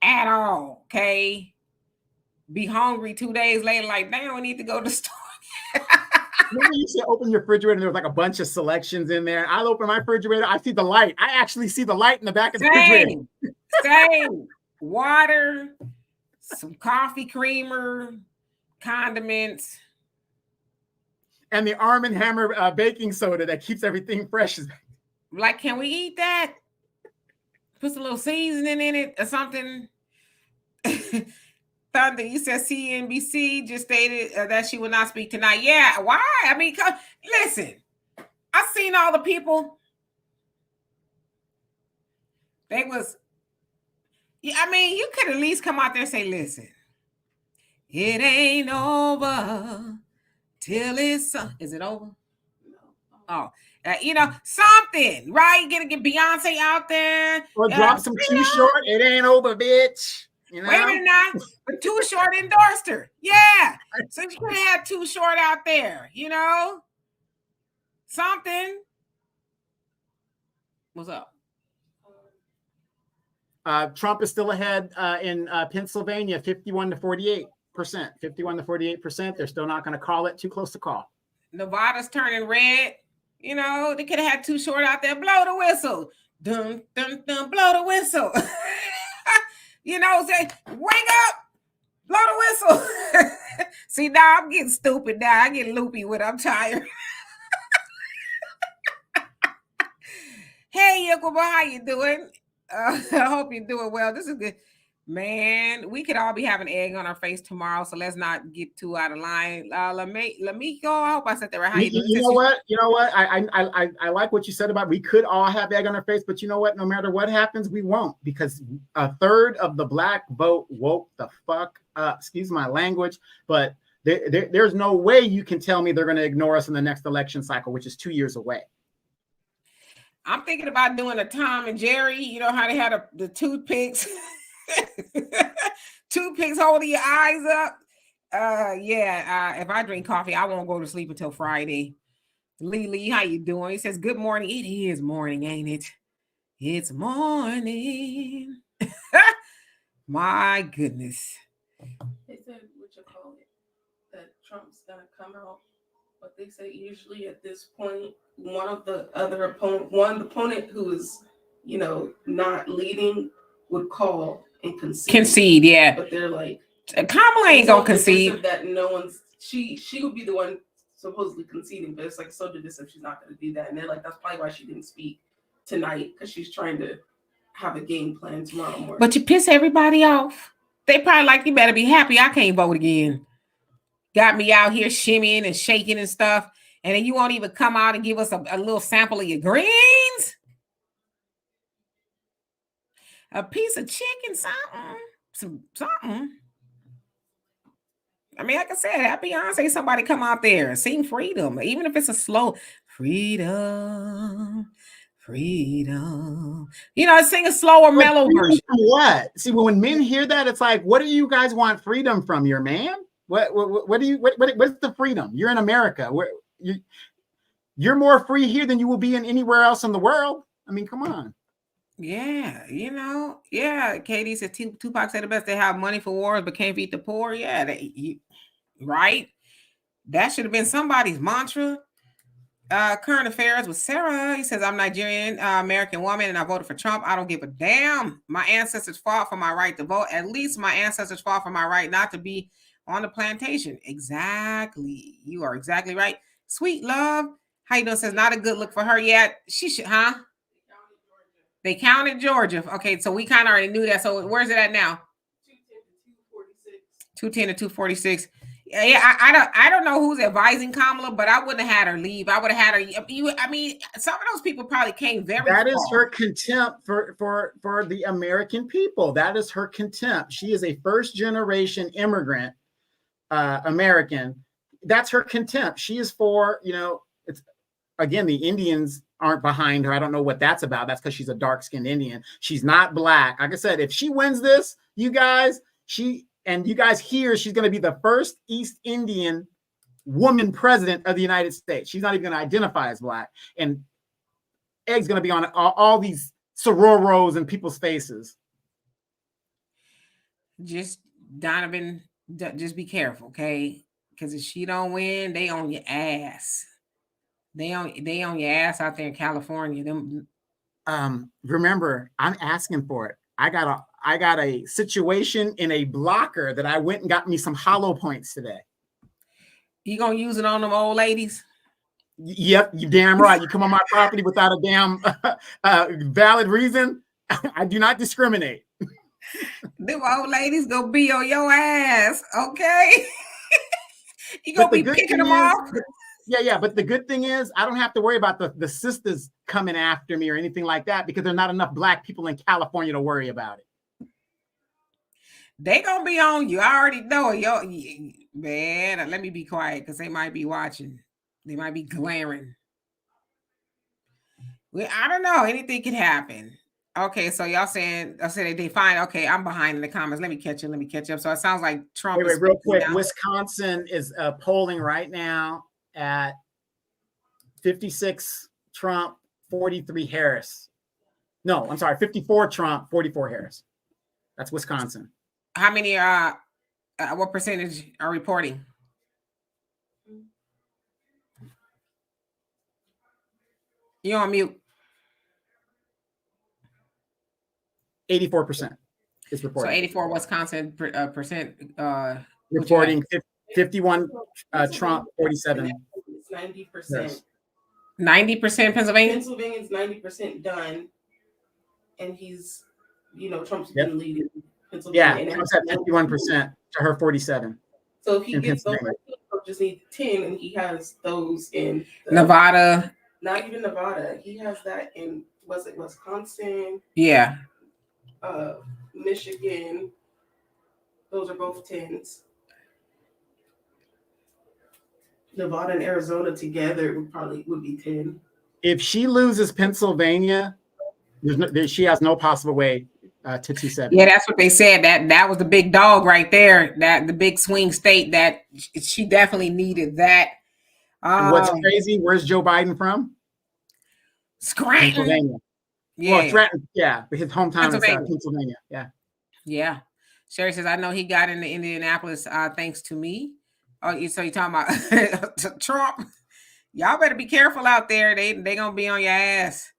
[SPEAKER 1] at all. Okay, be hungry 2 days later, like, damn, we need to go to the store.
[SPEAKER 2] Remember you said open your refrigerator and there was like a bunch of selections in there. I'll open my refrigerator. I see the light. I actually see the light in the back of the refrigerator.
[SPEAKER 1] Same. Water, some coffee creamer, condiments.
[SPEAKER 2] And the Arm & Hammer baking soda that keeps everything fresh.
[SPEAKER 1] Like, can we eat that? Put some little seasoning in it or something. Thunder, you said CNBC just stated that she will not speak tonight. Yeah, why? I mean, listen, I've seen all the people. They was, I mean, you could at least come out there and say, listen, it ain't over till it's, is it over? Oh, something, right? Gonna get Beyonce out there.
[SPEAKER 2] Or drop some Too Short. It ain't over, bitch.
[SPEAKER 1] Wait a minute now. But Too Short endorsed her. Yeah. So you could have Too Short out there, Something. What's up?
[SPEAKER 2] Trump is still ahead in Pennsylvania, 51 to 48%. 51 to 48%. They're still not going to call it. Too close to call.
[SPEAKER 1] Nevada's turning red. You know, they could have had Too Short out there. Blow the whistle. Dun, dun, dun, blow the whistle. You know, say, wake up. Blow the whistle. See, now I'm getting stupid now. I get loopy when I'm tired. Hey, Yokobo, how you doing? I hope you're doing well. This is good. Man, we could all be having egg on our face tomorrow, so let's not get too out of line. Lamiko, I hope I said that right. How you doing?
[SPEAKER 2] You know what? I like what you said about we could all have egg on our face, but you know what? No matter what happens, we won't, because a third of the black vote woke the fuck up. Excuse my language, but there's no way you can tell me they're going to ignore us in the next election cycle, which is 2 years away.
[SPEAKER 1] I'm thinking about doing a Tom and Jerry. You know how they had the toothpicks. Toothpicks holding your eyes up. If I drink coffee, I won't go to sleep until Friday. Lee, how you doing? He says, good morning. It is morning, ain't it? It's morning. My goodness.
[SPEAKER 3] They said, what you call it, that Trump's gonna come out. But they say usually at this point, the opponent who is, you know, not leading would call and concede.
[SPEAKER 1] Yeah.
[SPEAKER 3] But they're like,
[SPEAKER 1] Kamala ain't gonna concede.
[SPEAKER 3] That she would be the one supposedly conceding, but it's like so divisive. She's not going to do that, and they're like, that's probably why she didn't speak tonight, because she's trying to have a game plan tomorrow morning.
[SPEAKER 1] But you piss everybody off. They probably like, you better be happy I can't vote again. Got me out here shimmying and shaking and stuff, and then you won't even come out and give us a little sample of your greens. A piece of chicken, something. I mean, like I said, at Beyonce, somebody come out there and sing freedom, even if it's a slow freedom. You know, sing a slower, mellow version.
[SPEAKER 2] What? See, when men hear that, it's like, what do you guys want freedom from your man? What's the freedom? You're in America. You're more free here than you will be in anywhere else in the world. I mean, come on.
[SPEAKER 1] Yeah, you know, yeah. Katie said Tupac said the best. They have money for wars, but can't feed the poor. Yeah, right. That should have been somebody's mantra. Current affairs with Sarah. He says, I'm Nigerian American woman and I voted for Trump. I don't give a damn. My ancestors fought for my right to vote. At least my ancestors fought for my right not to be on the plantation. Exactly. You are exactly right. Sweet love. How you doing? Says not a good look for her yet. She should, huh? They counted Georgia. Okay, so we kind of already knew that. So where's it at now? 210 to 246. Yeah, I don't know who's advising Kamala, but I wouldn't have had her leave. I would have had her. I mean, some of those people probably came very.
[SPEAKER 2] That is her contempt for the American people. That is her contempt. She is a first generation immigrant American. That's her contempt. She is for, you know, it's again, the Indians aren't behind her. I don't know what that's about. That's because she's a dark-skinned Indian. She's not black. Like I said, if she wins this, you guys hear she's going to be the first East Indian woman president of the United States. She's not even going to identify as black. And egg's going to be on all these sororos and people's faces.
[SPEAKER 1] Just Donovan, just be careful, okay? Because if she don't win, they on your ass. They on your ass out there in California.
[SPEAKER 2] Remember, I'm asking for it. I got a situation in a blocker that I went and got me some hollow points today.
[SPEAKER 1] You gonna use it on them old ladies?
[SPEAKER 2] Yep, you damn right. You come on my property without a damn valid reason. I do not discriminate.
[SPEAKER 1] Them old ladies gonna be on your ass, okay? You gonna be picking them off?
[SPEAKER 2] Yeah, but the good thing is I don't have to worry about the sisters coming after me or anything like that, because there's not enough black people in California to worry about it.
[SPEAKER 1] They gonna be on you. I already know it. Man, let me be quiet because they might be watching. They might be glaring. I don't know. Anything could happen. Okay, so y'all saying, I said they fine. Okay, I'm behind in the comments. Let me catch up. So it sounds like Trump.
[SPEAKER 2] Wait, real quick. Now. Wisconsin is polling right now at 56 Trump, 43 Harris. No, I'm sorry, 54 Trump, 44 Harris. That's Wisconsin.
[SPEAKER 1] How many what percentage are reporting? You're on mute.
[SPEAKER 2] 84% is
[SPEAKER 1] So
[SPEAKER 2] reporting.
[SPEAKER 1] 84 Wisconsin percent
[SPEAKER 2] Reporting 51 Trump, 47.
[SPEAKER 3] It's 90%.
[SPEAKER 1] 90% Pennsylvania?
[SPEAKER 3] Pennsylvania's 90% done. And he's, Trump's
[SPEAKER 2] Yep.
[SPEAKER 3] been leading Pennsylvania.
[SPEAKER 2] Yeah, Trump's at 51% to her 47.
[SPEAKER 3] So if he
[SPEAKER 2] in
[SPEAKER 3] gets those,
[SPEAKER 2] Pennsylvania.
[SPEAKER 3] Trump just needs 10, and he has those in
[SPEAKER 1] Nevada.
[SPEAKER 3] Not even Nevada. He has that in, was it Wisconsin?
[SPEAKER 1] Yeah.
[SPEAKER 3] Michigan. Those are both 10s. Nevada and Arizona together would be 10.
[SPEAKER 2] If she loses Pennsylvania, she has no possible way to 270.
[SPEAKER 1] Yeah, that's what they said. That was the big dog right there. That the big swing state that she definitely needed that.
[SPEAKER 2] And what's crazy? Where's Joe Biden from?
[SPEAKER 1] Scranton.
[SPEAKER 2] Pennsylvania.
[SPEAKER 1] Yeah.
[SPEAKER 2] Well, Scranton, yeah, but his hometown is Pennsylvania. Yeah.
[SPEAKER 1] Yeah. Sherry says, I know he got into Indianapolis thanks to me. Oh, so you talking about Trump? Y'all better be careful out there. They gonna be on your ass.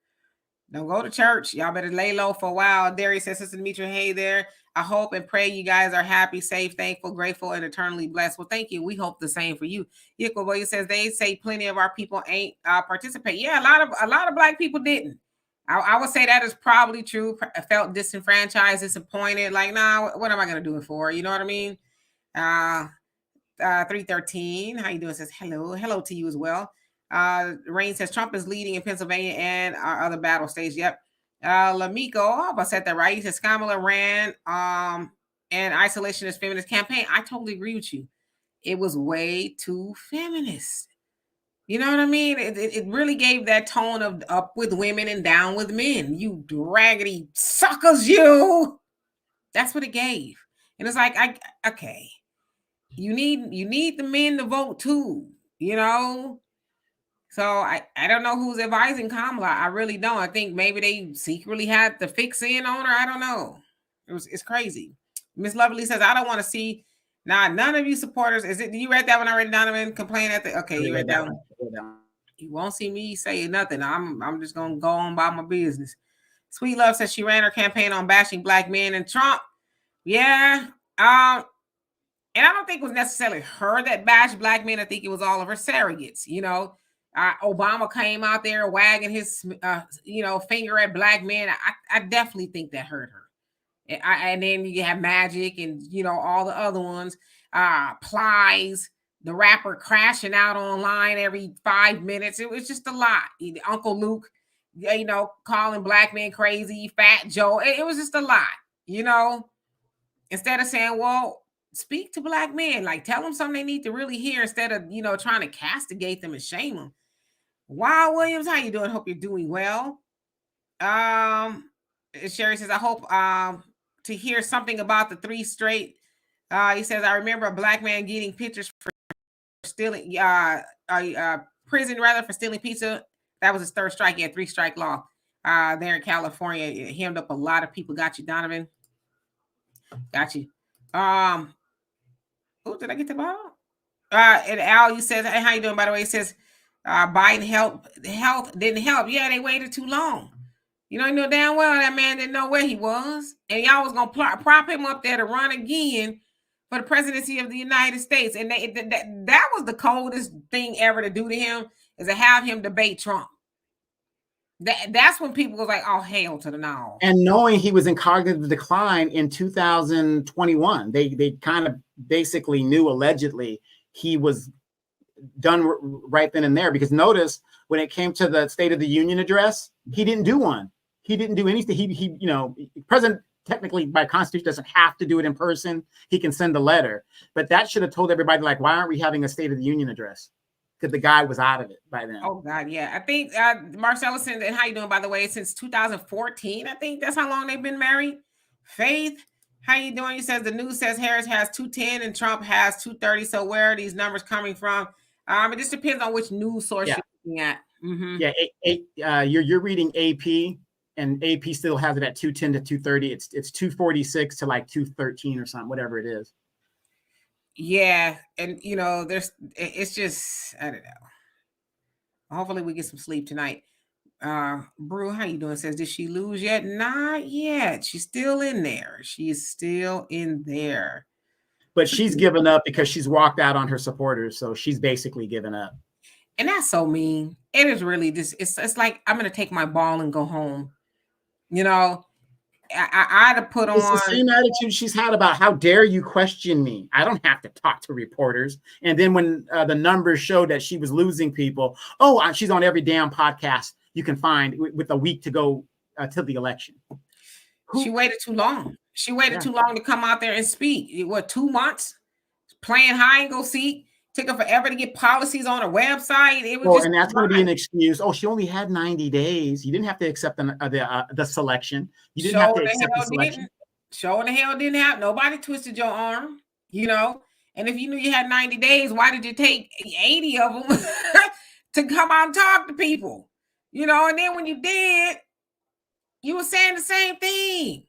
[SPEAKER 1] Don't go to church. Y'all better lay low for a while. Darius says, Sister Demetria, hey there. I hope and pray you guys are happy, safe, thankful, grateful, and eternally blessed. Well, thank you. We hope the same for you. Yiko Boy says they say plenty of our people ain't participate. Yeah, a lot of Black people didn't. I would say that is probably true. I felt disenfranchised, disappointed. Like, nah, what am I gonna do it for? You know what I mean? 313. How you doing? Says hello to you as well. Rain says Trump is leading in Pennsylvania and our other battle states. Yep. Lamiko, I hope I said that right. He says Kamala ran an isolationist feminist campaign. I totally agree with you. It was way too feminist. You know what I mean? It really gave that tone of up with women and down with men. You raggedy suckers, you. That's what it gave. And it's like, okay. You need the men to vote too, you know? So I don't know who's advising Kamala. I really don't. I think maybe they secretly had the fix in on her. I don't know. It's crazy. Miss Lovely says, I don't want to see none of you supporters. You read that one already, Donovan? Complain at the you read that one. You won't see me say nothing. I'm just gonna go on by my business. Sweet Love says she ran her campaign on bashing Black men and Trump. Yeah. And I don't think it was necessarily her that bashed Black men. I think it was all of her surrogates. You know, Obama came out there wagging his, finger at Black men. I definitely think that hurt her. And then you have Magic and, all the other ones. Plies, the rapper crashing out online every 5 minutes. It was just a lot. Uncle Luke, calling Black men crazy, Fat Joe. It was just a lot, instead of saying, well, speak to Black men, like tell them something they need to really hear instead of, trying to castigate them and shame them. Wow, Williams, how you doing? Hope you're doing well. Sherry says, I hope to hear something about the 3 straight. He says, I remember a Black man getting pictures for stealing, prison rather for stealing pizza. That was his 3rd strike. He had 3 strike law there in California. It hemmed up a lot of people. Got you, Donovan. Got you. Oh, did I get the bottom? And Al, you said, hey, how you doing? By the way, he says, Biden health didn't help. Yeah, they waited too long. You know damn well that man didn't know where he was. And y'all was going to prop him up there to run again for the presidency of the United States. And that was the coldest thing ever to do to him, is to have him debate Trump. That's when people was like, oh, hell to the no.
[SPEAKER 2] And knowing he was in cognitive decline in 2021, they kind of basically knew allegedly he was done right then and there. Because notice when it came to the State of the Union address, he didn't do one. He didn't do anything. He president technically by Constitution doesn't have to do it in person. He can send a letter. But that should have told everybody, like, why aren't we having a State of the Union address? Because the guy was out of it by then.
[SPEAKER 1] Oh God, yeah. I think Marcellus, and how you doing, by the way? Since 2014, I think that's how long they've been married. Faith, how you doing? You says the news says Harris has 210 and Trump has 230. So where are these numbers coming from? It just depends on which news source you're looking at.
[SPEAKER 2] Mm-hmm. Yeah, you're reading AP, and AP still has it at 210 to 230. It's 246 to like 213 or something, whatever it is.
[SPEAKER 1] Yeah, and it's just, I don't know. Hopefully we get some sleep tonight. Brew, how you doing? Says, did she lose yet? Not yet. She's still in there. She's still in there.
[SPEAKER 2] But she's given up because she's walked out on her supporters, so she's basically given up.
[SPEAKER 1] And that's so mean. It is really this. It's like, I'm gonna take my ball and go home. I'd have put
[SPEAKER 2] It's
[SPEAKER 1] on
[SPEAKER 2] the same attitude she's had about how dare you question me. I don't have to talk to reporters. And then when the numbers showed that she was losing people, she's on every damn podcast you can find with a week to go till the election.
[SPEAKER 1] She waited too long. She waited too long to come out there and speak. What, 2 months? Playing hide and go seek. Took her forever to get policies on her website. It was
[SPEAKER 2] and that's going to be an excuse. She only had 90 days. You didn't have to accept the selection. You didn't have to accept the selection.
[SPEAKER 1] Show in the hell didn't have. Nobody twisted your arm, And if you knew you had 90 days, why did you take 80 of them to come out and talk to people? And then when you did, you were saying the same thing.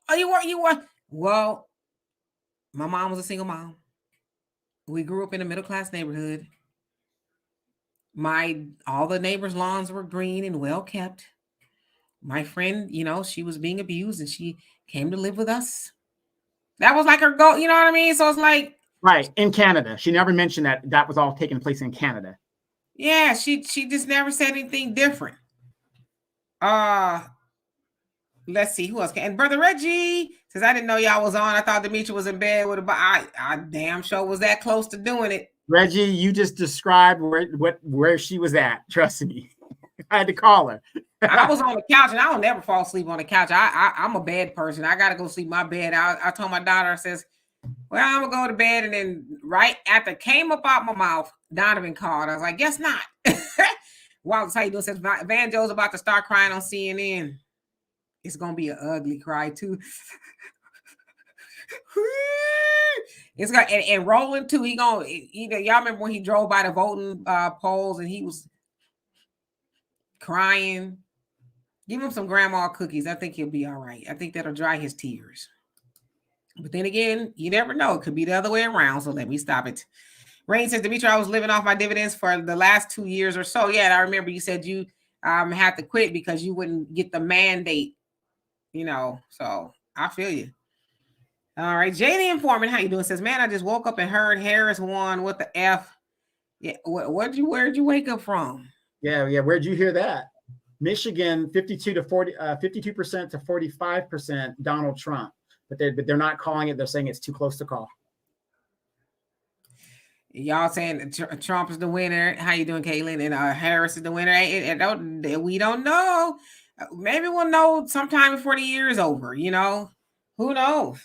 [SPEAKER 1] Oh, you were. Well, my mom was a single mom. We grew up in a middle-class neighborhood. All the neighbors' lawns were green and well kept. My friend, she was being abused and she came to live with us. That was like her goal, you know what I mean? So it's like,
[SPEAKER 2] right, in Canada. She never mentioned that was all taking place in Canada.
[SPEAKER 1] Yeah, she just never said anything different. Let's see who else can. And Brother Reggie says, I didn't know y'all was on. I thought Demetri was in bed with I damn sure was that close to doing it.
[SPEAKER 2] Reggie, you just described where she was at. Trust me. I had to call her.
[SPEAKER 1] I was on the couch, and I don't never fall asleep on the couch. I'm a bed person. I gotta go sleep in my bed. I told my daughter, I says, well, I'm gonna go to bed, and then right after it came up out my mouth, Donovan called. I was like, guess not. Wallace, how you doing? Says Van Joe's about to start crying on CNN. It's gonna be an ugly cry too. It's got and rolling too. Y'all remember when he drove by the voting polls and he was crying? Give him some grandma cookies. I think he'll be all right. I think that'll dry his tears. But then again, you never know. It could be the other way around. So let me stop it. Rain says, Demetri, I was living off my dividends for the last 2 years or so. Yeah, and I remember you said you had to quit because you wouldn't get the mandate. So I feel you. All right, JD Informant, how you doing? Says, man, I just woke up and heard Harris won. What the F? Yeah, where'd you wake up from?
[SPEAKER 2] Yeah. Where'd you hear that? Michigan, 52% to 45% Donald Trump, but they're not calling it. They're saying it's too close to call.
[SPEAKER 1] Y'all saying Trump is the winner. How you doing, Caitlin? And Harris is the winner. We don't know. Maybe we'll know sometime before the year is over. Who knows?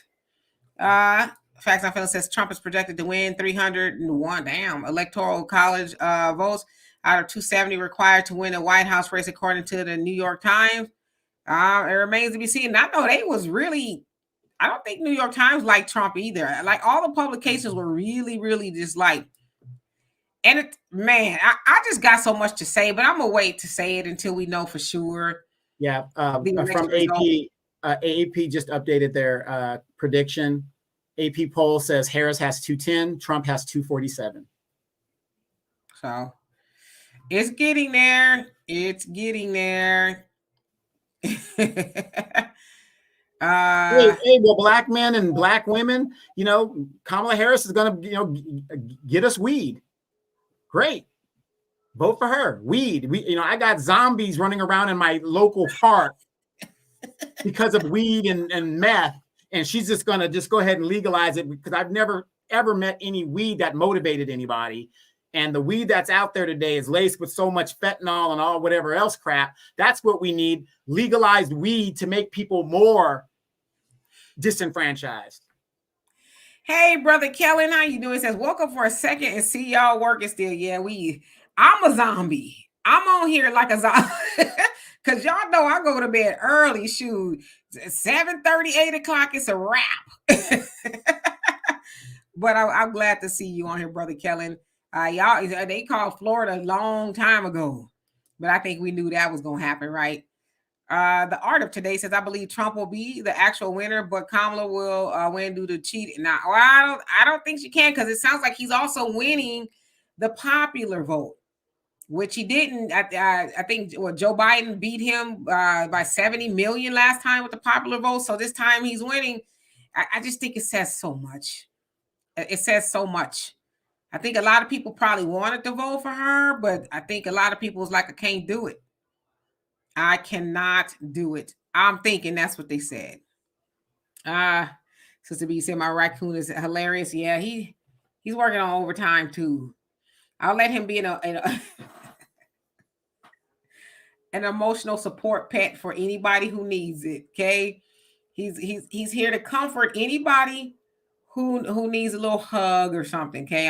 [SPEAKER 1] Facts on Phil says Trump is projected to win 301 electoral college votes out of 270 required to win the White House race, according to the New York Times. It remains to be seen. I know they was really. I don't think New York Times liked Trump either. Like all the publications were really, really just like. And I just got so much to say, but I'm gonna wait to say it until we know for sure.
[SPEAKER 2] Yeah, from AP. AAP just updated their prediction. AP poll says Harris has 210, Trump has 247.
[SPEAKER 1] So it's getting there. It's getting there.
[SPEAKER 2] Well, black men and black women, Kamala Harris is going to, get us weed. Great. Vote for her. Weed. I got zombies running around in my local park because of weed and meth, and she's just gonna go ahead and legalize it because I've never ever met any weed that motivated anybody. And the weed that's out there today is laced with so much fentanyl and all whatever else crap. That's what we need: legalized weed to make people more disenfranchised.
[SPEAKER 1] Hey, brother Kellen, how you doing? It says, woke up for a second and see y'all working still. Yeah, I'm a zombie. I'm on here like a zombie. Because y'all know I go to bed early, shoot. 7:30, 8 o'clock, it's a wrap. But I'm glad to see you on here, Brother Kellen. They called Florida a long time ago. But I think we knew that was going to happen, right? The art of today says, I believe Trump will be the actual winner, but Kamala will win due to cheating. Now, well, I don't think she can, because it sounds like he's also winning the popular vote, which he didn't. I think Joe Biden beat him by 70 million last time with the popular vote. So this time he's winning. I just think it says so much. It says so much. I think a lot of people probably wanted to vote for her, but I think a lot of people was like, I can't do it. I cannot do it. I'm thinking that's what they said. Sister B said my raccoon is hilarious. Yeah, he's working on overtime too. I'll let him be an emotional support pet for anybody who needs it. Okay, he's here to comfort anybody who needs a little hug or something. Okay,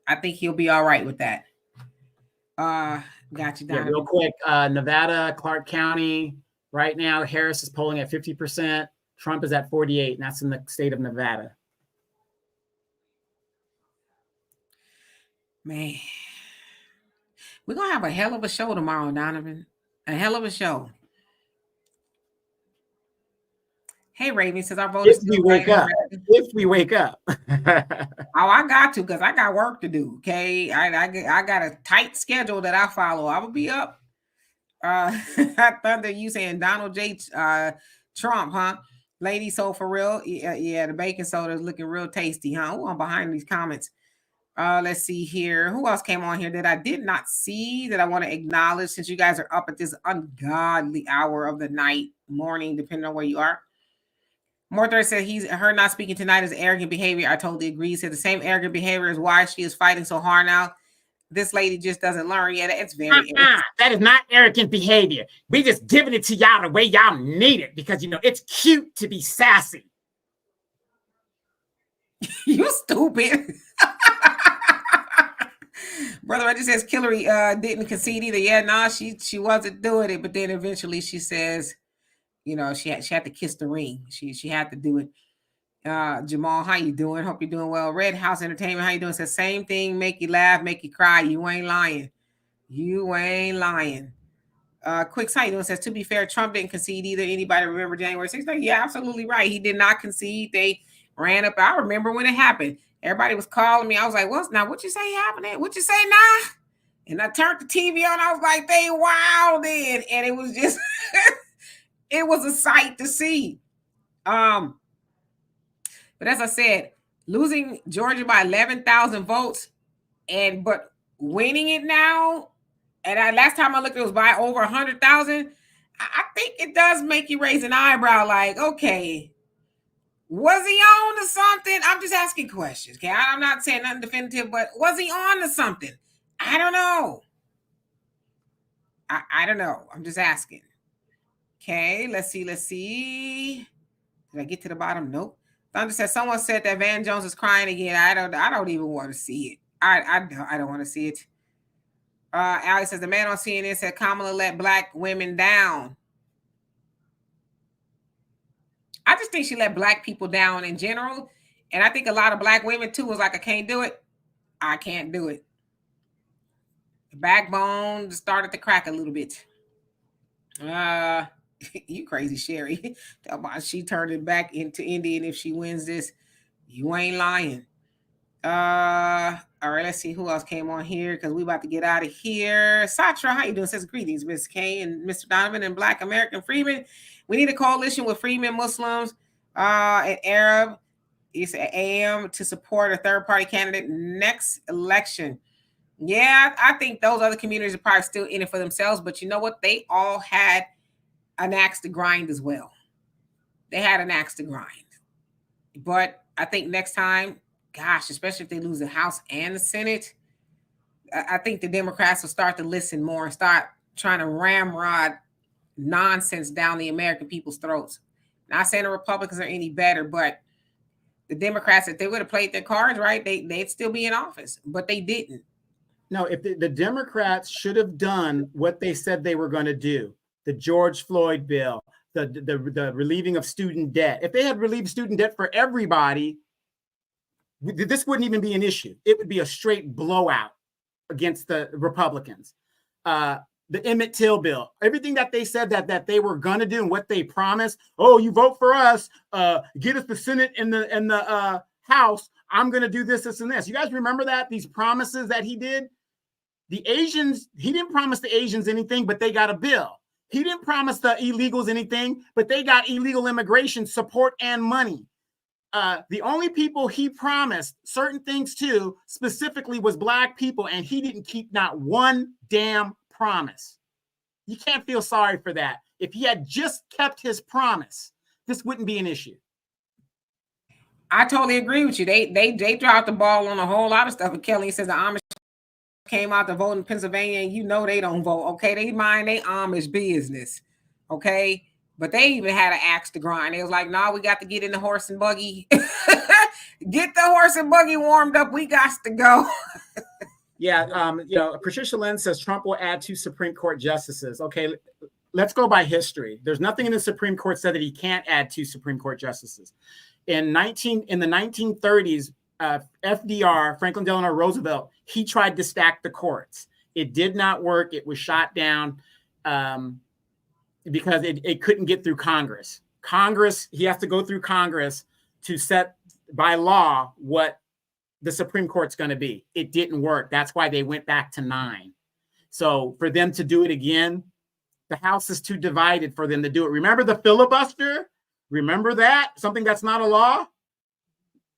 [SPEAKER 1] I think he'll be all right with that. Got you, Donovan.
[SPEAKER 2] Yeah, real quick, Nevada, Clark County, right now, Harris is polling at 50%. Trump is at 48%, and that's in the state of Nevada.
[SPEAKER 1] Man, we're going to have a hell of a show tomorrow, Donovan. A hell of a show. Hey, Raven says our vote is
[SPEAKER 2] still right. If we wake up.
[SPEAKER 1] Oh, I got to, because I got work to do. Okay, I got a tight schedule that I follow. I will be up. Thunder, you saying Donald J. Trump, huh? Lady, so for real, yeah, the baking soda is looking real tasty, huh? Oh, I'm behind these comments. Let's see here. Who else came on here that I did not see that I want to acknowledge, since you guys are up at this ungodly hour of the night, morning, depending on where you are? Morther said her not speaking tonight is arrogant behavior. I totally agree. Said the same arrogant behavior is why she is fighting so hard now. This lady just doesn't learn yet. It's very
[SPEAKER 2] that is not arrogant behavior. We just giving it to y'all the way y'all need it, because it's cute to be sassy.
[SPEAKER 1] You stupid. Brother Reggie says Hillary didn't concede either. Yeah, nah, she wasn't doing it, but then eventually she says, she had to kiss the ring. She had to do it. Jamal, how you doing? Hope you're doing well. Red House Entertainment, how you doing? Says same thing, make you laugh, make you cry. You ain't lying. You ain't lying. Quicks, how you doing? Says to be fair, Trump didn't concede either. Anybody remember January 6th? Yeah, absolutely right. He did not concede. They ran up. I remember when it happened. Everybody was calling me. I was like, what you say happening? What you say now? And I turned the TV on. I was like, they wild in. And it was just it was a sight to see. But as I said, losing Georgia by 11,000 votes, but winning it now, and last time I looked, it was by over 100,000. I think it does make you raise an eyebrow, like, okay, was he on to something? I'm just asking questions, okay? I'm not saying nothing definitive, but was he on to something? I don't know. I don't know. I'm just asking. Okay, let's see. Did I get to the bottom? Nope. Thunder says someone said that Van Jones is crying again. I don't even want to see it. I don't want to see it. Alex says the man on CNN said Kamala let black women down. I just think she let black people down in general. And I think a lot of black women too was like, I can't do it. I can't do it. The backbone started to crack a little bit. You crazy, Sherry. She turned it back into Indian if she wins this. You ain't lying. All right, let's see who else came on here, because we about to get out of here. Satra, how you doing? Says greetings, Miss K and Mr. Donovan and Black American Freemen. We need a coalition with Freemen, Muslims, and Arab. It's an AM to support a third-party candidate next election. Yeah, I think those other communities are probably still in it for themselves, but you know what? They all had an axe to grind as well. They had an axe to grind. But I think next time, gosh, especially if they lose the House and the Senate, I think the Democrats will start to listen more and start trying to ramrod nonsense down the American people's throats. Not saying the Republicans are any better, but the Democrats, if they would have played their cards right, they'd still be in office, but they didn't.
[SPEAKER 2] No, if the Democrats should have done what they said they were going to do, the George Floyd bill, the relieving of student debt. If they had relieved student debt for everybody, this wouldn't even be an issue. It would be a straight blowout against the Republicans. the Emmett Till bill, everything that they said that they were gonna do and what they promised. Oh, you vote for us, get us the Senate and the House. I'm gonna do this, this, and this. You guys remember that? These promises that he did? The Asians, he didn't promise the Asians anything, but they got a bill. He didn't promise the illegals anything, but they got illegal immigration support and money. The only people he promised certain things to specifically was Black people, and he didn't keep not one damn promise. You can't feel sorry for that. If he had just kept his promise, this wouldn't be an issue.
[SPEAKER 1] I totally agree with you. They dropped the ball on a whole lot of stuff. And Kelly says the Amish came out to vote in Pennsylvania, and you know they don't vote. Okay, they mind they Amish business. Okay, but they even had an axe to grind. They was like, "Nah, we got to get in the horse and buggy. Get the horse and buggy warmed up. We got to go."
[SPEAKER 2] Yeah, Patricia Lynn says Trump will add 2 Supreme Court justices. Okay, let's go by history. There's nothing in the Supreme Court said that he can't add 2 Supreme Court justices. In the 1930s, FDR, Franklin Delano Roosevelt, he tried to stack the courts. It did not work. It was shot down because it couldn't get through Congress. He has to go through Congress to set by law what the Supreme Court's going to be. It didn't work. That's why they went back to 9. So for them to do it again, the House is too divided for them to do it. Remember the filibuster? Remember that? Something that's not a law?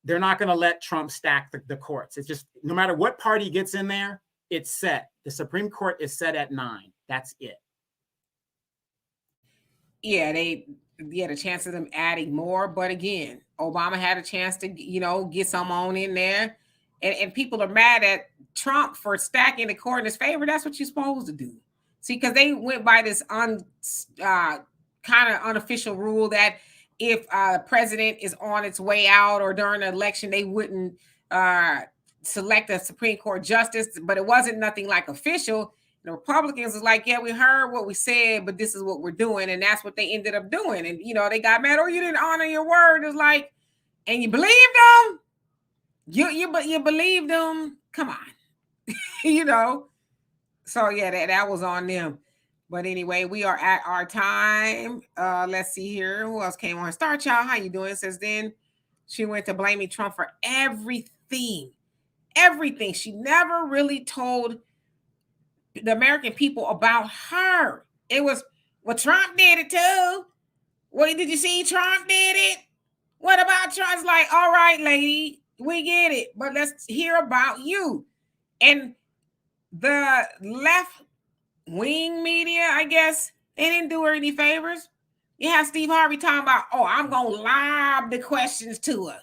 [SPEAKER 2] They're not going to let Trump stack the courts. It's just, no matter what party gets in there, it's set. The Supreme Court is set at 9. That's it.
[SPEAKER 1] Yeah, they had a chance of them adding more. But again, Obama had a chance to, get some on in there. And people are mad at Trump for stacking the court in his favor. That's what you're supposed to do. See, because they went by this kind of unofficial rule that if the president is on its way out or during the election, they wouldn't select a Supreme Court justice. But it wasn't nothing like official. The Republicans was like, yeah, we heard what we said, but this is what we're doing. And that's what they ended up doing. And, they got mad. Oh, you didn't honor your word. It's like, and you believed them? You believed them? Come on. So, yeah, that was on them. But anyway, we are at our time. Let's see here. Who else came on? Star Child, how you doing? It says then she went to blaming Trump for everything. Everything. She never really told the American people about her. It was, well, Trump did it too. Wait, did you see Trump did it? What about Trump? It's like, all right, lady, we get it, but let's hear about you. And the left wing media, I guess, they didn't do her any favors. You have Steve Harvey talking about, oh, I'm going to lob the questions to her.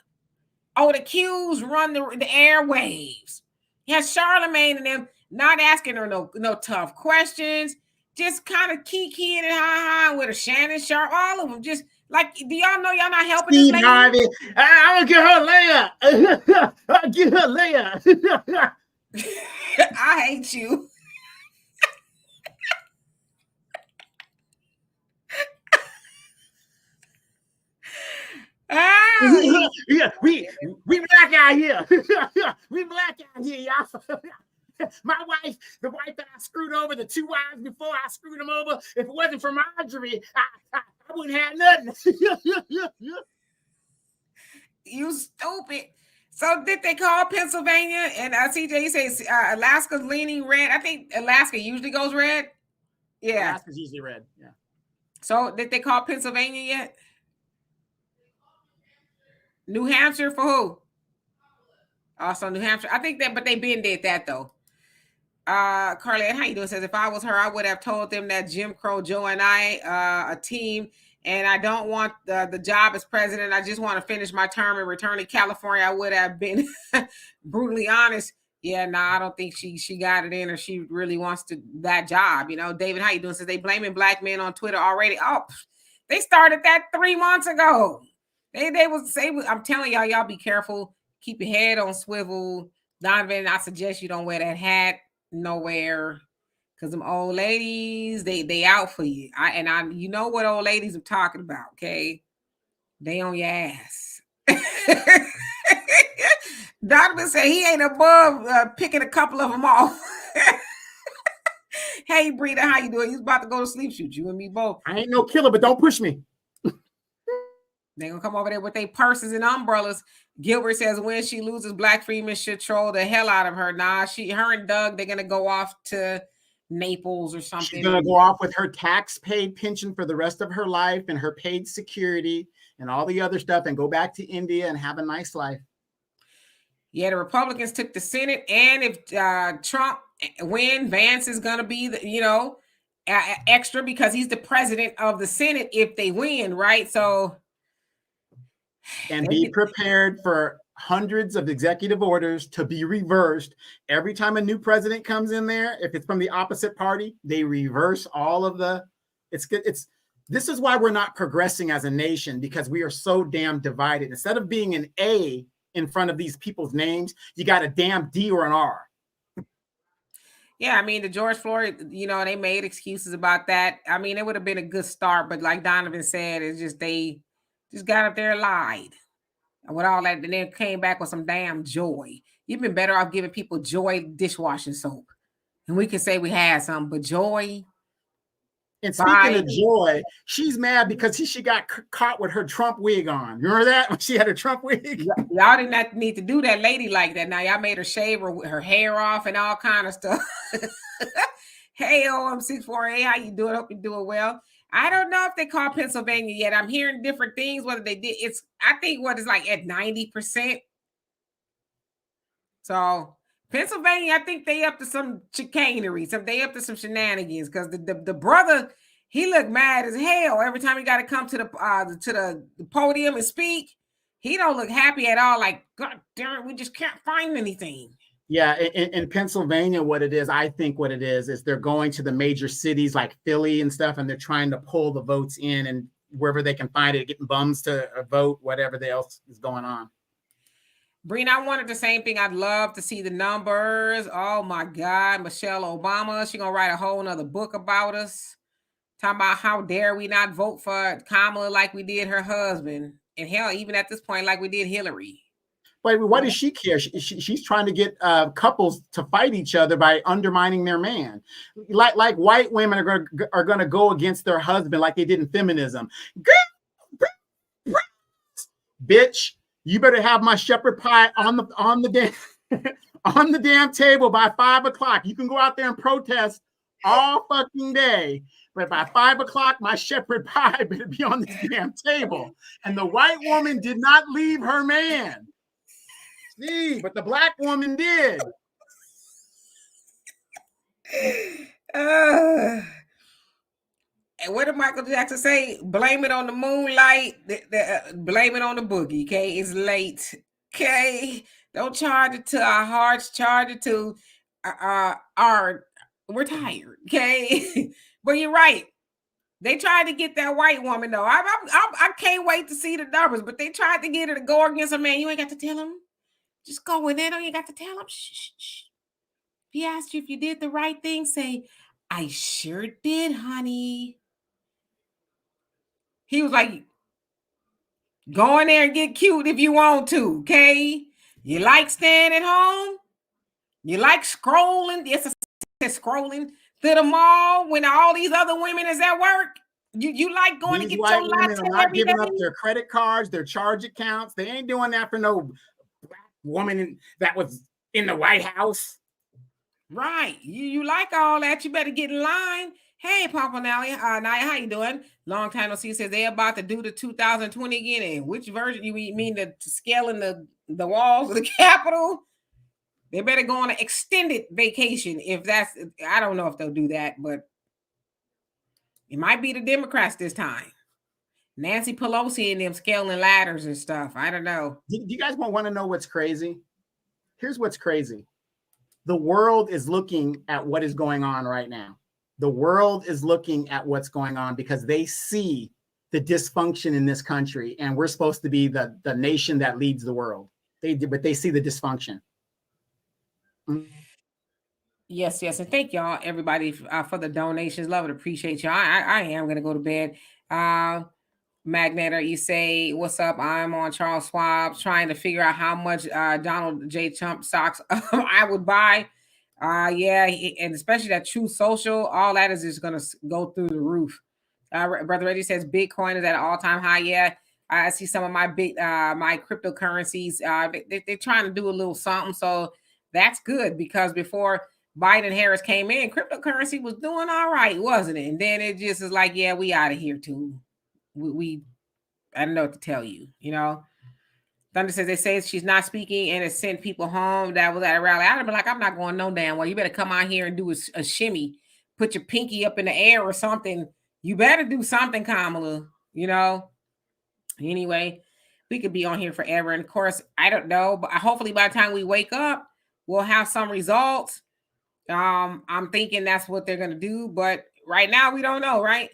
[SPEAKER 1] Oh, the Qs run the airwaves. You have Charlemagne and them not asking her no tough questions, just kind of kikiing and ha with a Shannon Sharp, all of them. Just like, do y'all know y'all not helping
[SPEAKER 2] Steve
[SPEAKER 1] this lady?
[SPEAKER 2] Harvey, I'll get her later. I'll get her later.
[SPEAKER 1] I hate you.
[SPEAKER 2] Yeah, we black out here. We black out here, y'all. My wife, the wife that I screwed over, the 2 wives before I screwed them over, if it wasn't for Marjorie, I wouldn't have nothing.
[SPEAKER 1] You stupid. So did they call Pennsylvania? And CJ says Alaska's leaning red. I think Alaska usually goes red. Yeah.
[SPEAKER 2] Alaska's usually red. Yeah.
[SPEAKER 1] So did they call Pennsylvania yet? New Hampshire for who? Also New Hampshire. I think that, but they been did that though. Carlette, how you doing? Says if I was her, I would have told them that Jim Crow Joe and I a team, and I don't want the job as president. I just want to finish my term and return to California. I would have been brutally honest. Yeah, no, I don't think she got it in, or she really wants that job. David, how you doing? Says they blaming black men on Twitter already. Oh, they started that 3 months ago. They was say, I'm telling y'all be careful. Keep your head on swivel. Donovan, I suggest you don't wear that hat nowhere, because them old ladies, they out for you. You know what old ladies I'm talking about, okay? They on your ass. Donovan said he ain't above picking a couple of them off. Hey, Brita, how you doing? You about to go to sleep? Shoot, you and me both.
[SPEAKER 2] I ain't no killer, but don't push me.
[SPEAKER 1] They're gonna come over there with their purses and umbrellas. Gilbert says when she loses, Black Freeman should troll the hell out of her. Nah, her and Doug, they're gonna go off to Naples or something.
[SPEAKER 2] She's gonna go off with her tax-paid pension for the rest of her life and her paid security and all the other stuff, and go back to India and have a nice life.
[SPEAKER 1] Yeah, the Republicans took the Senate, and if Trump win, Vance is gonna be the extra because he's the president of the Senate if they win, right? So.
[SPEAKER 2] And be prepared for hundreds of executive orders to be reversed every time a new president comes in there. If it's from the opposite party, they reverse all of the. This is why we're not progressing as a nation, because we are so damn divided. Instead of being an A in front of these people's names, you got a damn D or an R.
[SPEAKER 1] Yeah, I mean, the George Floyd, they made excuses about that. I mean, it would have been a good start, but like Donovan said, it's just they just got up there and lied. And with all that, and then came back with some damn joy. You've been better off giving people Joy dishwashing soap. And we can say we had some, but Joy.
[SPEAKER 2] And speaking of Joy, she's mad because she got caught with her Trump wig on. Remember that when she had her Trump wig?
[SPEAKER 1] Y'all did not need to do that lady like that. Now y'all made her shave her hair off and all kind of stuff. Hey, I'm 64A. How you doing? Hope you're doing well. I don't know if they call Pennsylvania yet. I'm hearing different things. Whether they did, I think what is like at 90%. So Pennsylvania, I think they up to some chicanery. They up to some shenanigans because the brother, he looked mad as hell every time he got to come to the podium and speak. He don't look happy at all. Like, God damn it, we just can't find anything.
[SPEAKER 2] Yeah, in Pennsylvania, I think what it is they're going to the major cities like Philly and stuff, and they're trying to pull the votes in, and wherever they can find it, getting bums to vote, whatever else is going on.
[SPEAKER 1] Breen, I wanted the same thing. I'd love to see the numbers. Oh my God, Michelle Obama, she's gonna write a whole nother book about us, talking about how dare we not vote for Kamala like we did her husband, and hell, even at this point, like we did Hillary.
[SPEAKER 2] But why does she care? She's trying to get couples to fight each other by undermining their man. Like white women are going to go against their husband like they did in feminism. Bitch, you better have my shepherd pie on the damn table by 5 o'clock. You can go out there and protest all fucking day, but by 5 o'clock, my shepherd pie better be on this damn table. And the white woman did not leave her man. See, but the black woman did.
[SPEAKER 1] And what did Michael Jackson say? Blame it on the moonlight. Blame it on the boogie. Okay, it's late. Okay, don't charge it to our hearts. Charge it to our. We're tired. Okay, but you're right. They tried to get that white woman though. I can't wait to see the numbers. But they tried to get her to go against a man. You ain't got to tell him. Just go in there. You got to tell him. Shh, shh. If he asked you if you did the right thing, say, I sure did, honey. He was like, go in there and get cute if you want to, okay? You like staying at home? You like scrolling? Yes, scrolling through the mall when all these other women is at work? You like going
[SPEAKER 2] these
[SPEAKER 1] to get
[SPEAKER 2] white
[SPEAKER 1] your
[SPEAKER 2] women
[SPEAKER 1] latte
[SPEAKER 2] are not
[SPEAKER 1] every
[SPEAKER 2] giving
[SPEAKER 1] day?
[SPEAKER 2] up their credit cards, their charge accounts. They ain't doing that for no black woman that was in the White House.
[SPEAKER 1] Right. You like all that. You better get in line. Hey, Papa Naya, how you doing? Long time no see. Says they're about to do the 2020 again. And which version you mean the scaling the walls of the Capitol? They better go on an extended vacation. If that's, I don't know if they'll do that, but it might be the Democrats this time. Nancy Pelosi and them scaling ladders and stuff. I don't know.
[SPEAKER 2] Do you guys want to know what's crazy? Here's what's crazy. The world is looking at what is going on right now. The world is looking at what's going on because they see the dysfunction in this country, and we're supposed to be the nation that leads the world. But they see the dysfunction.
[SPEAKER 1] Yes, and thank y'all, everybody, for the donations. Love it, appreciate y'all. I am gonna go to bed. Magnetar, you say, what's up? I'm on Charles Schwab trying to figure out how much Donald J. Trump stocks I would buy. Yeah, and especially that True Social, all that is just gonna go through the roof. Brother Reggie says Bitcoin is at an all-time high. Yeah, I see some of my my cryptocurrencies. They're trying to do a little something, so that's good because before Biden Harris came in, cryptocurrency was doing all right, wasn't it? And then it just is like, yeah, we out of here too. We I don't know what to tell you, you know. Thunder says they say she's not speaking and it sent people home that was at a rally. I'd have been like, I'm not going no damn well. You better come out here and do a shimmy, put your pinky up in the air or something. You better do something, Kamala, you know. Anyway, we could be on here forever. And of course, I don't know, but hopefully by the time we wake up, we'll have some results. I'm thinking that's what they're gonna do, but right now we don't know, right?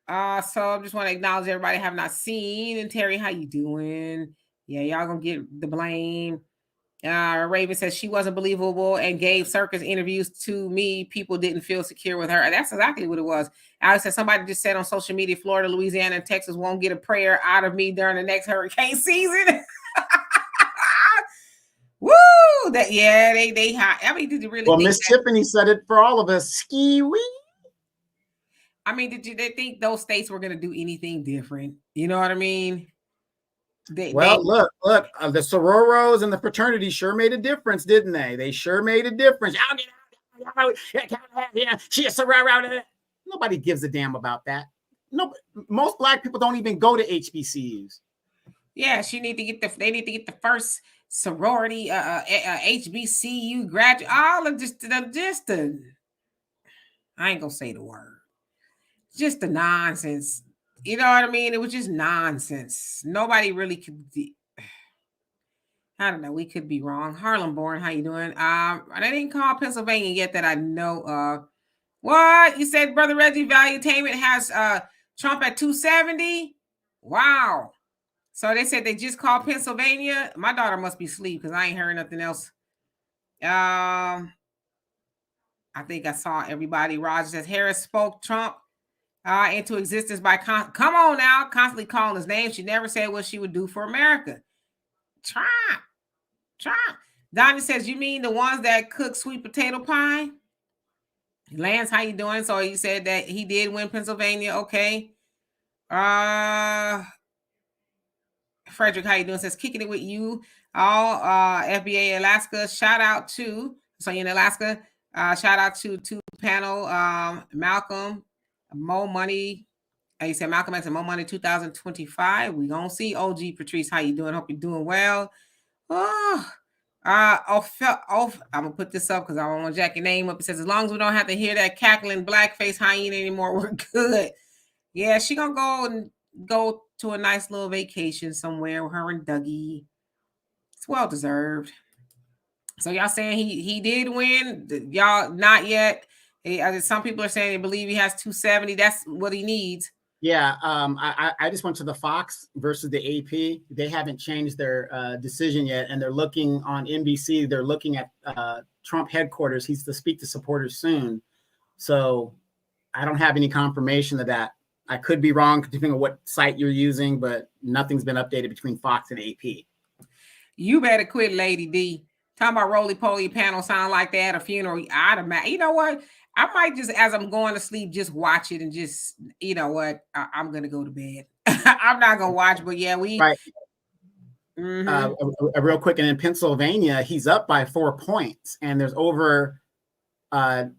[SPEAKER 1] So I just want to acknowledge everybody have not seen. And Terry, how you doing? Yeah, y'all gonna get the blame. Raven says she wasn't believable and gave circus interviews to me. People didn't feel secure with her. That's exactly what it was. Alex said somebody just said on social media, Florida, Louisiana, and Texas won't get a prayer out of me during the next hurricane season. Woo! That yeah, they hot. I mean, did you really?
[SPEAKER 2] Well, Miss Tiffany said it for all of us. Ski wee.
[SPEAKER 1] I mean, they think those states were going to do anything different? You know what I mean?
[SPEAKER 2] Look, the sororos and the fraternities sure made a difference, didn't they? They sure made a difference. She's a sorority. Nobody gives a damn about that. No, most Black people don't even go to HBCUs.
[SPEAKER 1] Yeah, they need to get the first sorority, HBCU graduate. All of just the. I ain't gonna say the word. Just the nonsense. You know what I mean? It was just nonsense. Nobody really could. I don't know. We could be wrong. Harlem born, how you doing? They didn't call Pennsylvania yet that I know of. What you said, Brother Reggie? Valuetainment has Trump at 270. Wow. So they said they just called Pennsylvania. My daughter must be asleep because I ain't heard nothing else. I think I saw everybody. Roger says Harris spoke Trump into existence by come on now, constantly calling his name. She never said what she would do for America. Trump. Donnie says, you mean the ones that cook sweet potato pie? Lance, how you doing? So you said that he did win Pennsylvania. Okay. Frederick, how you doing? Says kicking it with you. All FBA Alaska. Shout out to in Alaska. Shout out to panel Malcolm, Mo Money. You said Malcolm X and Mo Money 2025. We gonna see. OG Patrice, how you doing? Hope you're doing well. I'm gonna put this up because I don't want to jack your name up. It says as long as we don't have to hear that cackling blackface hyena anymore, we're good. Yeah, she gonna go to a nice little vacation somewhere with her and Dougie. It's well deserved. So y'all saying he did win? Y'all not yet. Some people are saying they believe he has 270. That's what he needs.
[SPEAKER 2] Yeah, I just went to the Fox versus the AP. They haven't changed their decision yet, and they're looking on NBC. They're looking at Trump headquarters. He's to speak to supporters soon. So I don't have any confirmation of that. I could be wrong depending on what site you're using, but nothing's been updated between Fox and AP.
[SPEAKER 1] You better quit, Lady D. Talking about roly-poly panel sound like that at a funeral. You know what? I might just, as I'm going to sleep, just watch it and just, you know what? I'm going to go to bed. I'm not going to watch, but yeah,
[SPEAKER 2] Right. Real quick, and in Pennsylvania, he's up by 4 points, and there's over, what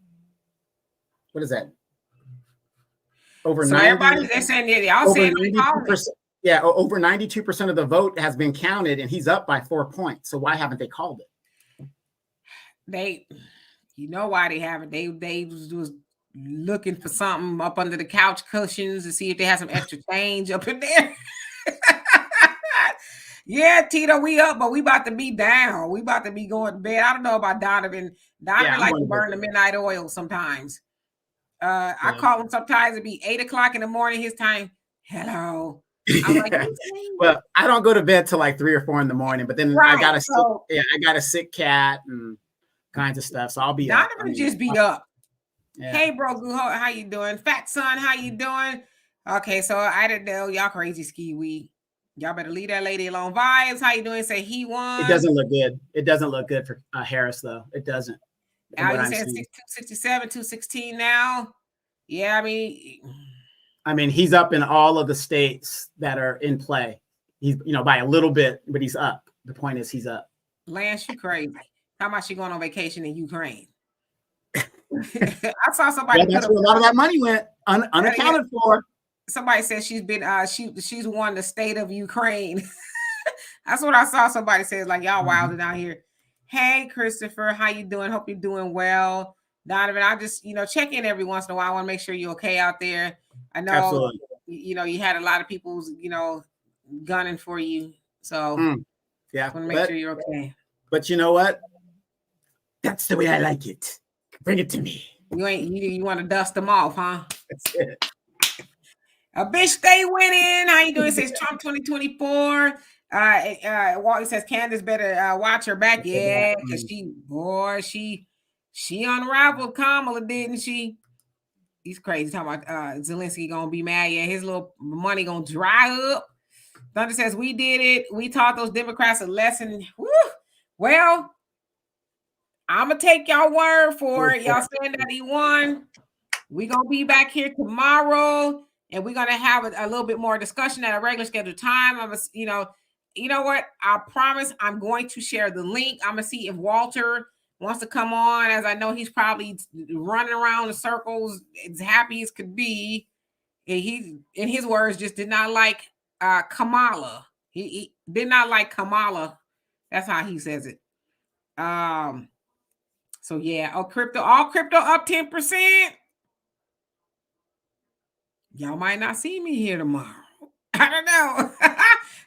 [SPEAKER 2] is that? Over
[SPEAKER 1] so
[SPEAKER 2] 90.
[SPEAKER 1] Everybody, they're saying, yeah, y'all saying,
[SPEAKER 2] yeah, over 92% of the vote has been counted, and he's up by 4 points. So why haven't they called it?
[SPEAKER 1] You know why they haven't. They was looking for something up under the couch cushions to see if they had some extra change up in there. Yeah, Tito, we up, but we about to be down. We about to be going to bed. I don't know about Donovan. Donovan like to burn the midnight oil sometimes. I call him sometimes it'd be 8 o'clock in the morning his time. Hello. I'm like,
[SPEAKER 2] well, I don't go to bed till like 3 or 4 in the morning, but then I got a sick cat and kinds of stuff. So I'll be
[SPEAKER 1] Donovan just beat up. Yeah. Hey, bro, how you doing? Fat son, how you doing? Okay, so I didn't know y'all crazy ski weed. Y'all better leave that lady alone. Vibes, how you doing? Say he won.
[SPEAKER 2] It doesn't look good. It doesn't look good for Harris though. It doesn't. from what
[SPEAKER 1] You
[SPEAKER 2] I'm
[SPEAKER 1] said
[SPEAKER 2] seeing.
[SPEAKER 1] 267, 216 now. Yeah,
[SPEAKER 2] I mean, he's up in all of the states that are in play. He's, by a little bit, but he's up. The point is, he's up.
[SPEAKER 1] Lance, you crazy. How about she going on vacation in Ukraine? I saw somebody put
[SPEAKER 2] that's where a lot of that money went, unaccounted for.
[SPEAKER 1] Somebody said she's been she's won the state of Ukraine. That's what I saw. Somebody says, like, y'all wilding out here. Hey, Christopher, how you doing? Hope you're doing well. Donovan, I just, check in every once in a while. I want to make sure you're okay out there. I know,
[SPEAKER 2] Absolutely.
[SPEAKER 1] You had a lot of people, gunning for you. So,
[SPEAKER 2] yeah,
[SPEAKER 1] I want to make sure you're okay.
[SPEAKER 2] But you know what? That's the way I like it. Bring it to me.
[SPEAKER 1] You want to dust them off, huh?
[SPEAKER 2] That's it.
[SPEAKER 1] A bitch stay winning. How you doing? It says Trump 2024. Wally says Candace better watch her back. Yeah, because she unraveled Kamala, didn't she? He's crazy talking about Zelensky gonna be mad. Yeah, his little money gonna dry up. Thunder says we did it. We taught those Democrats a lesson. Woo! Well, I'm gonna take y'all word for it. Y'all saying that he won. We're gonna be back here tomorrow, and we're gonna have a little bit more discussion at a regular scheduled time. You know what? I promise I'm going to share the link. I'm gonna see if Walter wants to come on, as I know he's probably running around in circles as happy as could be. And he, in his words, just did not like Kamala. He did not like Kamala. That's how he says it. So yeah, all crypto up 10%. Y'all might not see me here tomorrow. I don't know.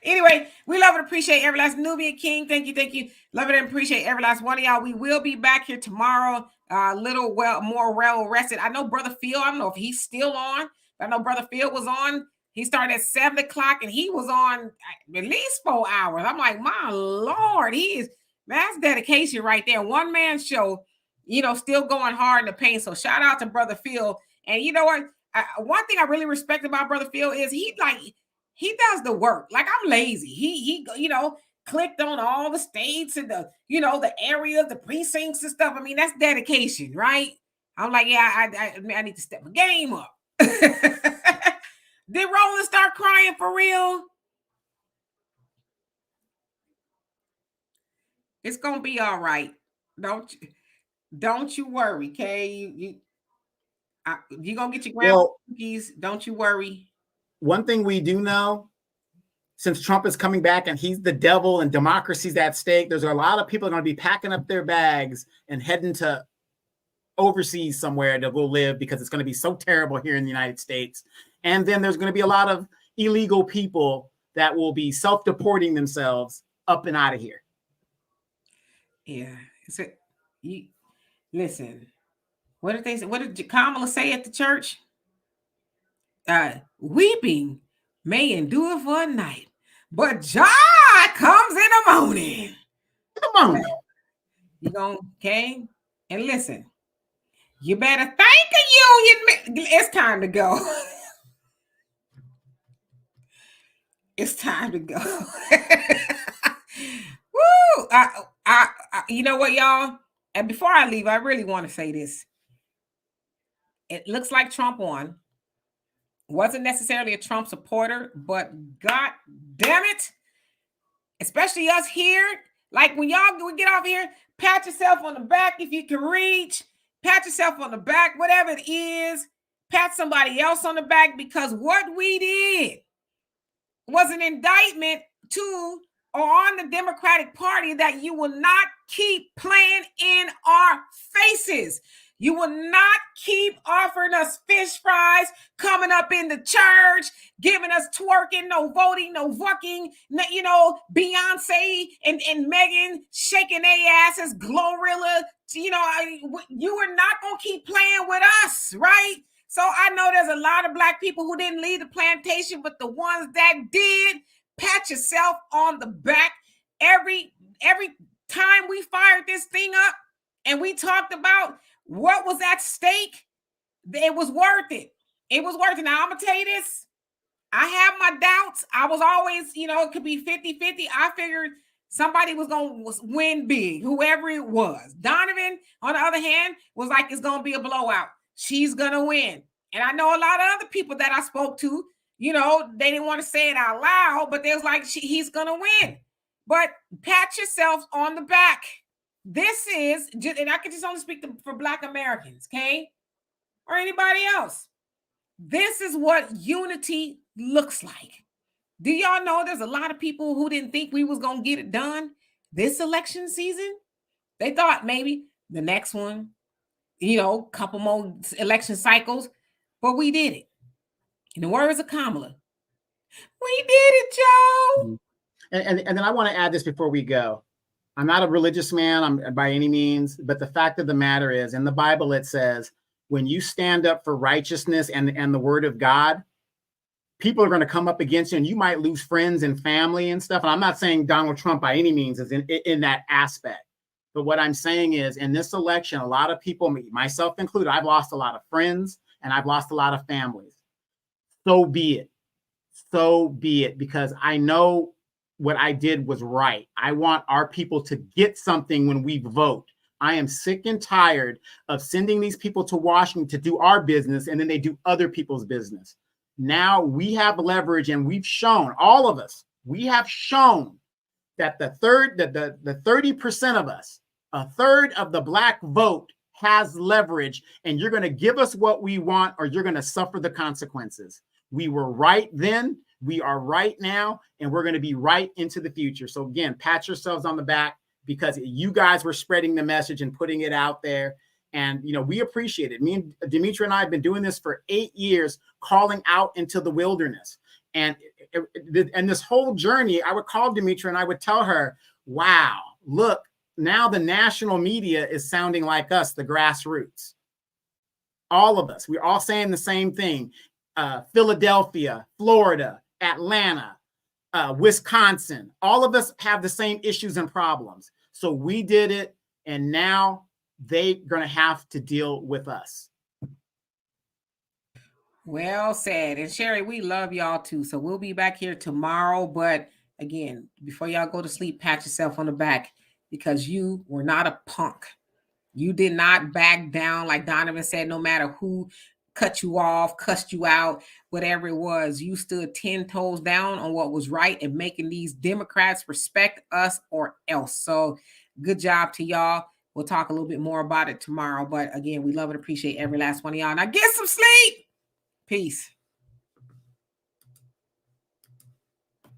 [SPEAKER 1] Anyway, we love and appreciate every last Nubian King. Thank you. Love it and appreciate every last one of y'all. We will be back here tomorrow. Little more well rested. I know Brother Phil. I don't know if he's still on. But I know Brother Phil was on. He started at 7 o'clock and he was on at least 4 hours. I'm like, my Lord, that's dedication right there. One man show, still going hard in the paint. So shout out to Brother Phil. And you know what? One thing I really respect about Brother Phil is he does the work. Like, I'm lazy. He clicked on all the states and the areas, the precincts and stuff. I mean, that's dedication, right? I'm like, yeah, I need to step my game up. Did Roland start crying for real? It's gonna be all right. Don't you worry, okay? You're gonna get your grandma cookies. Don't you worry.
[SPEAKER 2] One thing we do know, since Trump is coming back and he's the devil and democracy's at stake, there's a lot of people going to be packing up their bags and heading to overseas somewhere to go live because it's going to be so terrible here in the United States. And then there's going to be a lot of illegal people that will be self-deporting themselves up and out of here.
[SPEAKER 1] Yeah. So listen. What did they say? What did Kamala say at the church? Weeping may endure for a night, but joy comes in the morning.
[SPEAKER 2] Come on.
[SPEAKER 1] You gonna okay? And listen, you better thank a union. It's time to go. It's time to go. Woo! You know what, y'all? And before I leave, I really want to say this. It looks like Trump won. Wasn't necessarily a Trump supporter, but God damn it, especially us here. Like, when y'all get off here, pat yourself on the back if you can reach. Pat yourself on the back, whatever it is. Pat somebody else on the back, because what we did was an indictment to or on the Democratic Party that you will not keep playing in our faces. You will not keep offering us fish fries, coming up in the church, giving us twerking, no voting, no fucking, Beyonce and Megan shaking their asses, Glorilla. You are not going to keep playing with us, right? So I know there's a lot of Black people who didn't leave the plantation, but the ones that did, pat yourself on the back. Every time we fired this thing up and we talked about what was at stake, it was worth it. It was worth it. Now, I'm going to tell you this. I have my doubts. I was always, it could be 50-50. I figured somebody was going to win big, whoever it was. Donovan, on the other hand, was like, it's going to be a blowout. She's going to win. And I know a lot of other people that I spoke to, you know, they didn't want to say it out loud, but they was like, he's going to win. But pat yourself on the back. This is, and I can just only speak for Black Americans, okay? Or anybody else. This is what unity looks like. Do y'all know there's a lot of people who didn't think we was going to get it done this election season? They thought maybe the next one, you know, couple more election cycles, but we did it. In the words of Kamala, we did it, Joe.
[SPEAKER 2] And then I want to add this before we go. I'm not a religious man by any means, but the fact of the matter is, in the Bible, it says, when you stand up for righteousness and the word of God, people are going to come up against you, and you might lose friends and family and stuff. And I'm not saying Donald Trump by any means is in that aspect. But what I'm saying is, in this election, a lot of people, myself included, I've lost a lot of friends and I've lost a lot of families. So be it. So be it, because I know what I did was right. I want our people to get something when we vote. I am sick and tired of sending these people to Washington to do our business, and then they do other people's business. Now we have leverage, and we've shown, all of us, we have shown that the 30% of us, a third of the Black vote has leverage, and you're going to give us what we want, or you're going to suffer the consequences. We were right then, we are right now, and we're going to be right into the future. So again, pat yourselves on the back, because you guys were spreading the message and putting it out there. And, you know, we appreciate it. Me and Demetra and I have been doing this for 8 years, calling out into the wilderness. And this whole journey, I would call Demetra and I would tell her, wow, look, now the national media is sounding like us, the grassroots. All of us, we're all saying the same thing. Philadelphia, Florida, Atlanta, Wisconsin, all of us have the same issues and problems. So we did it, and now they're going to have to deal with us.
[SPEAKER 1] Well said. And Sherry, we love y'all too. So we'll be back here tomorrow. But again, before y'all go to sleep, pat yourself on the back, because you were not a punk. You did not back down, like Donovan said, no matter who cut you off, cussed you out, whatever it was. You stood 10 toes down on what was right and making these Democrats respect us or else. So good job to y'all. We'll talk a little bit more about it tomorrow. But again, we love and appreciate every last one of y'all. Now get some sleep. Peace.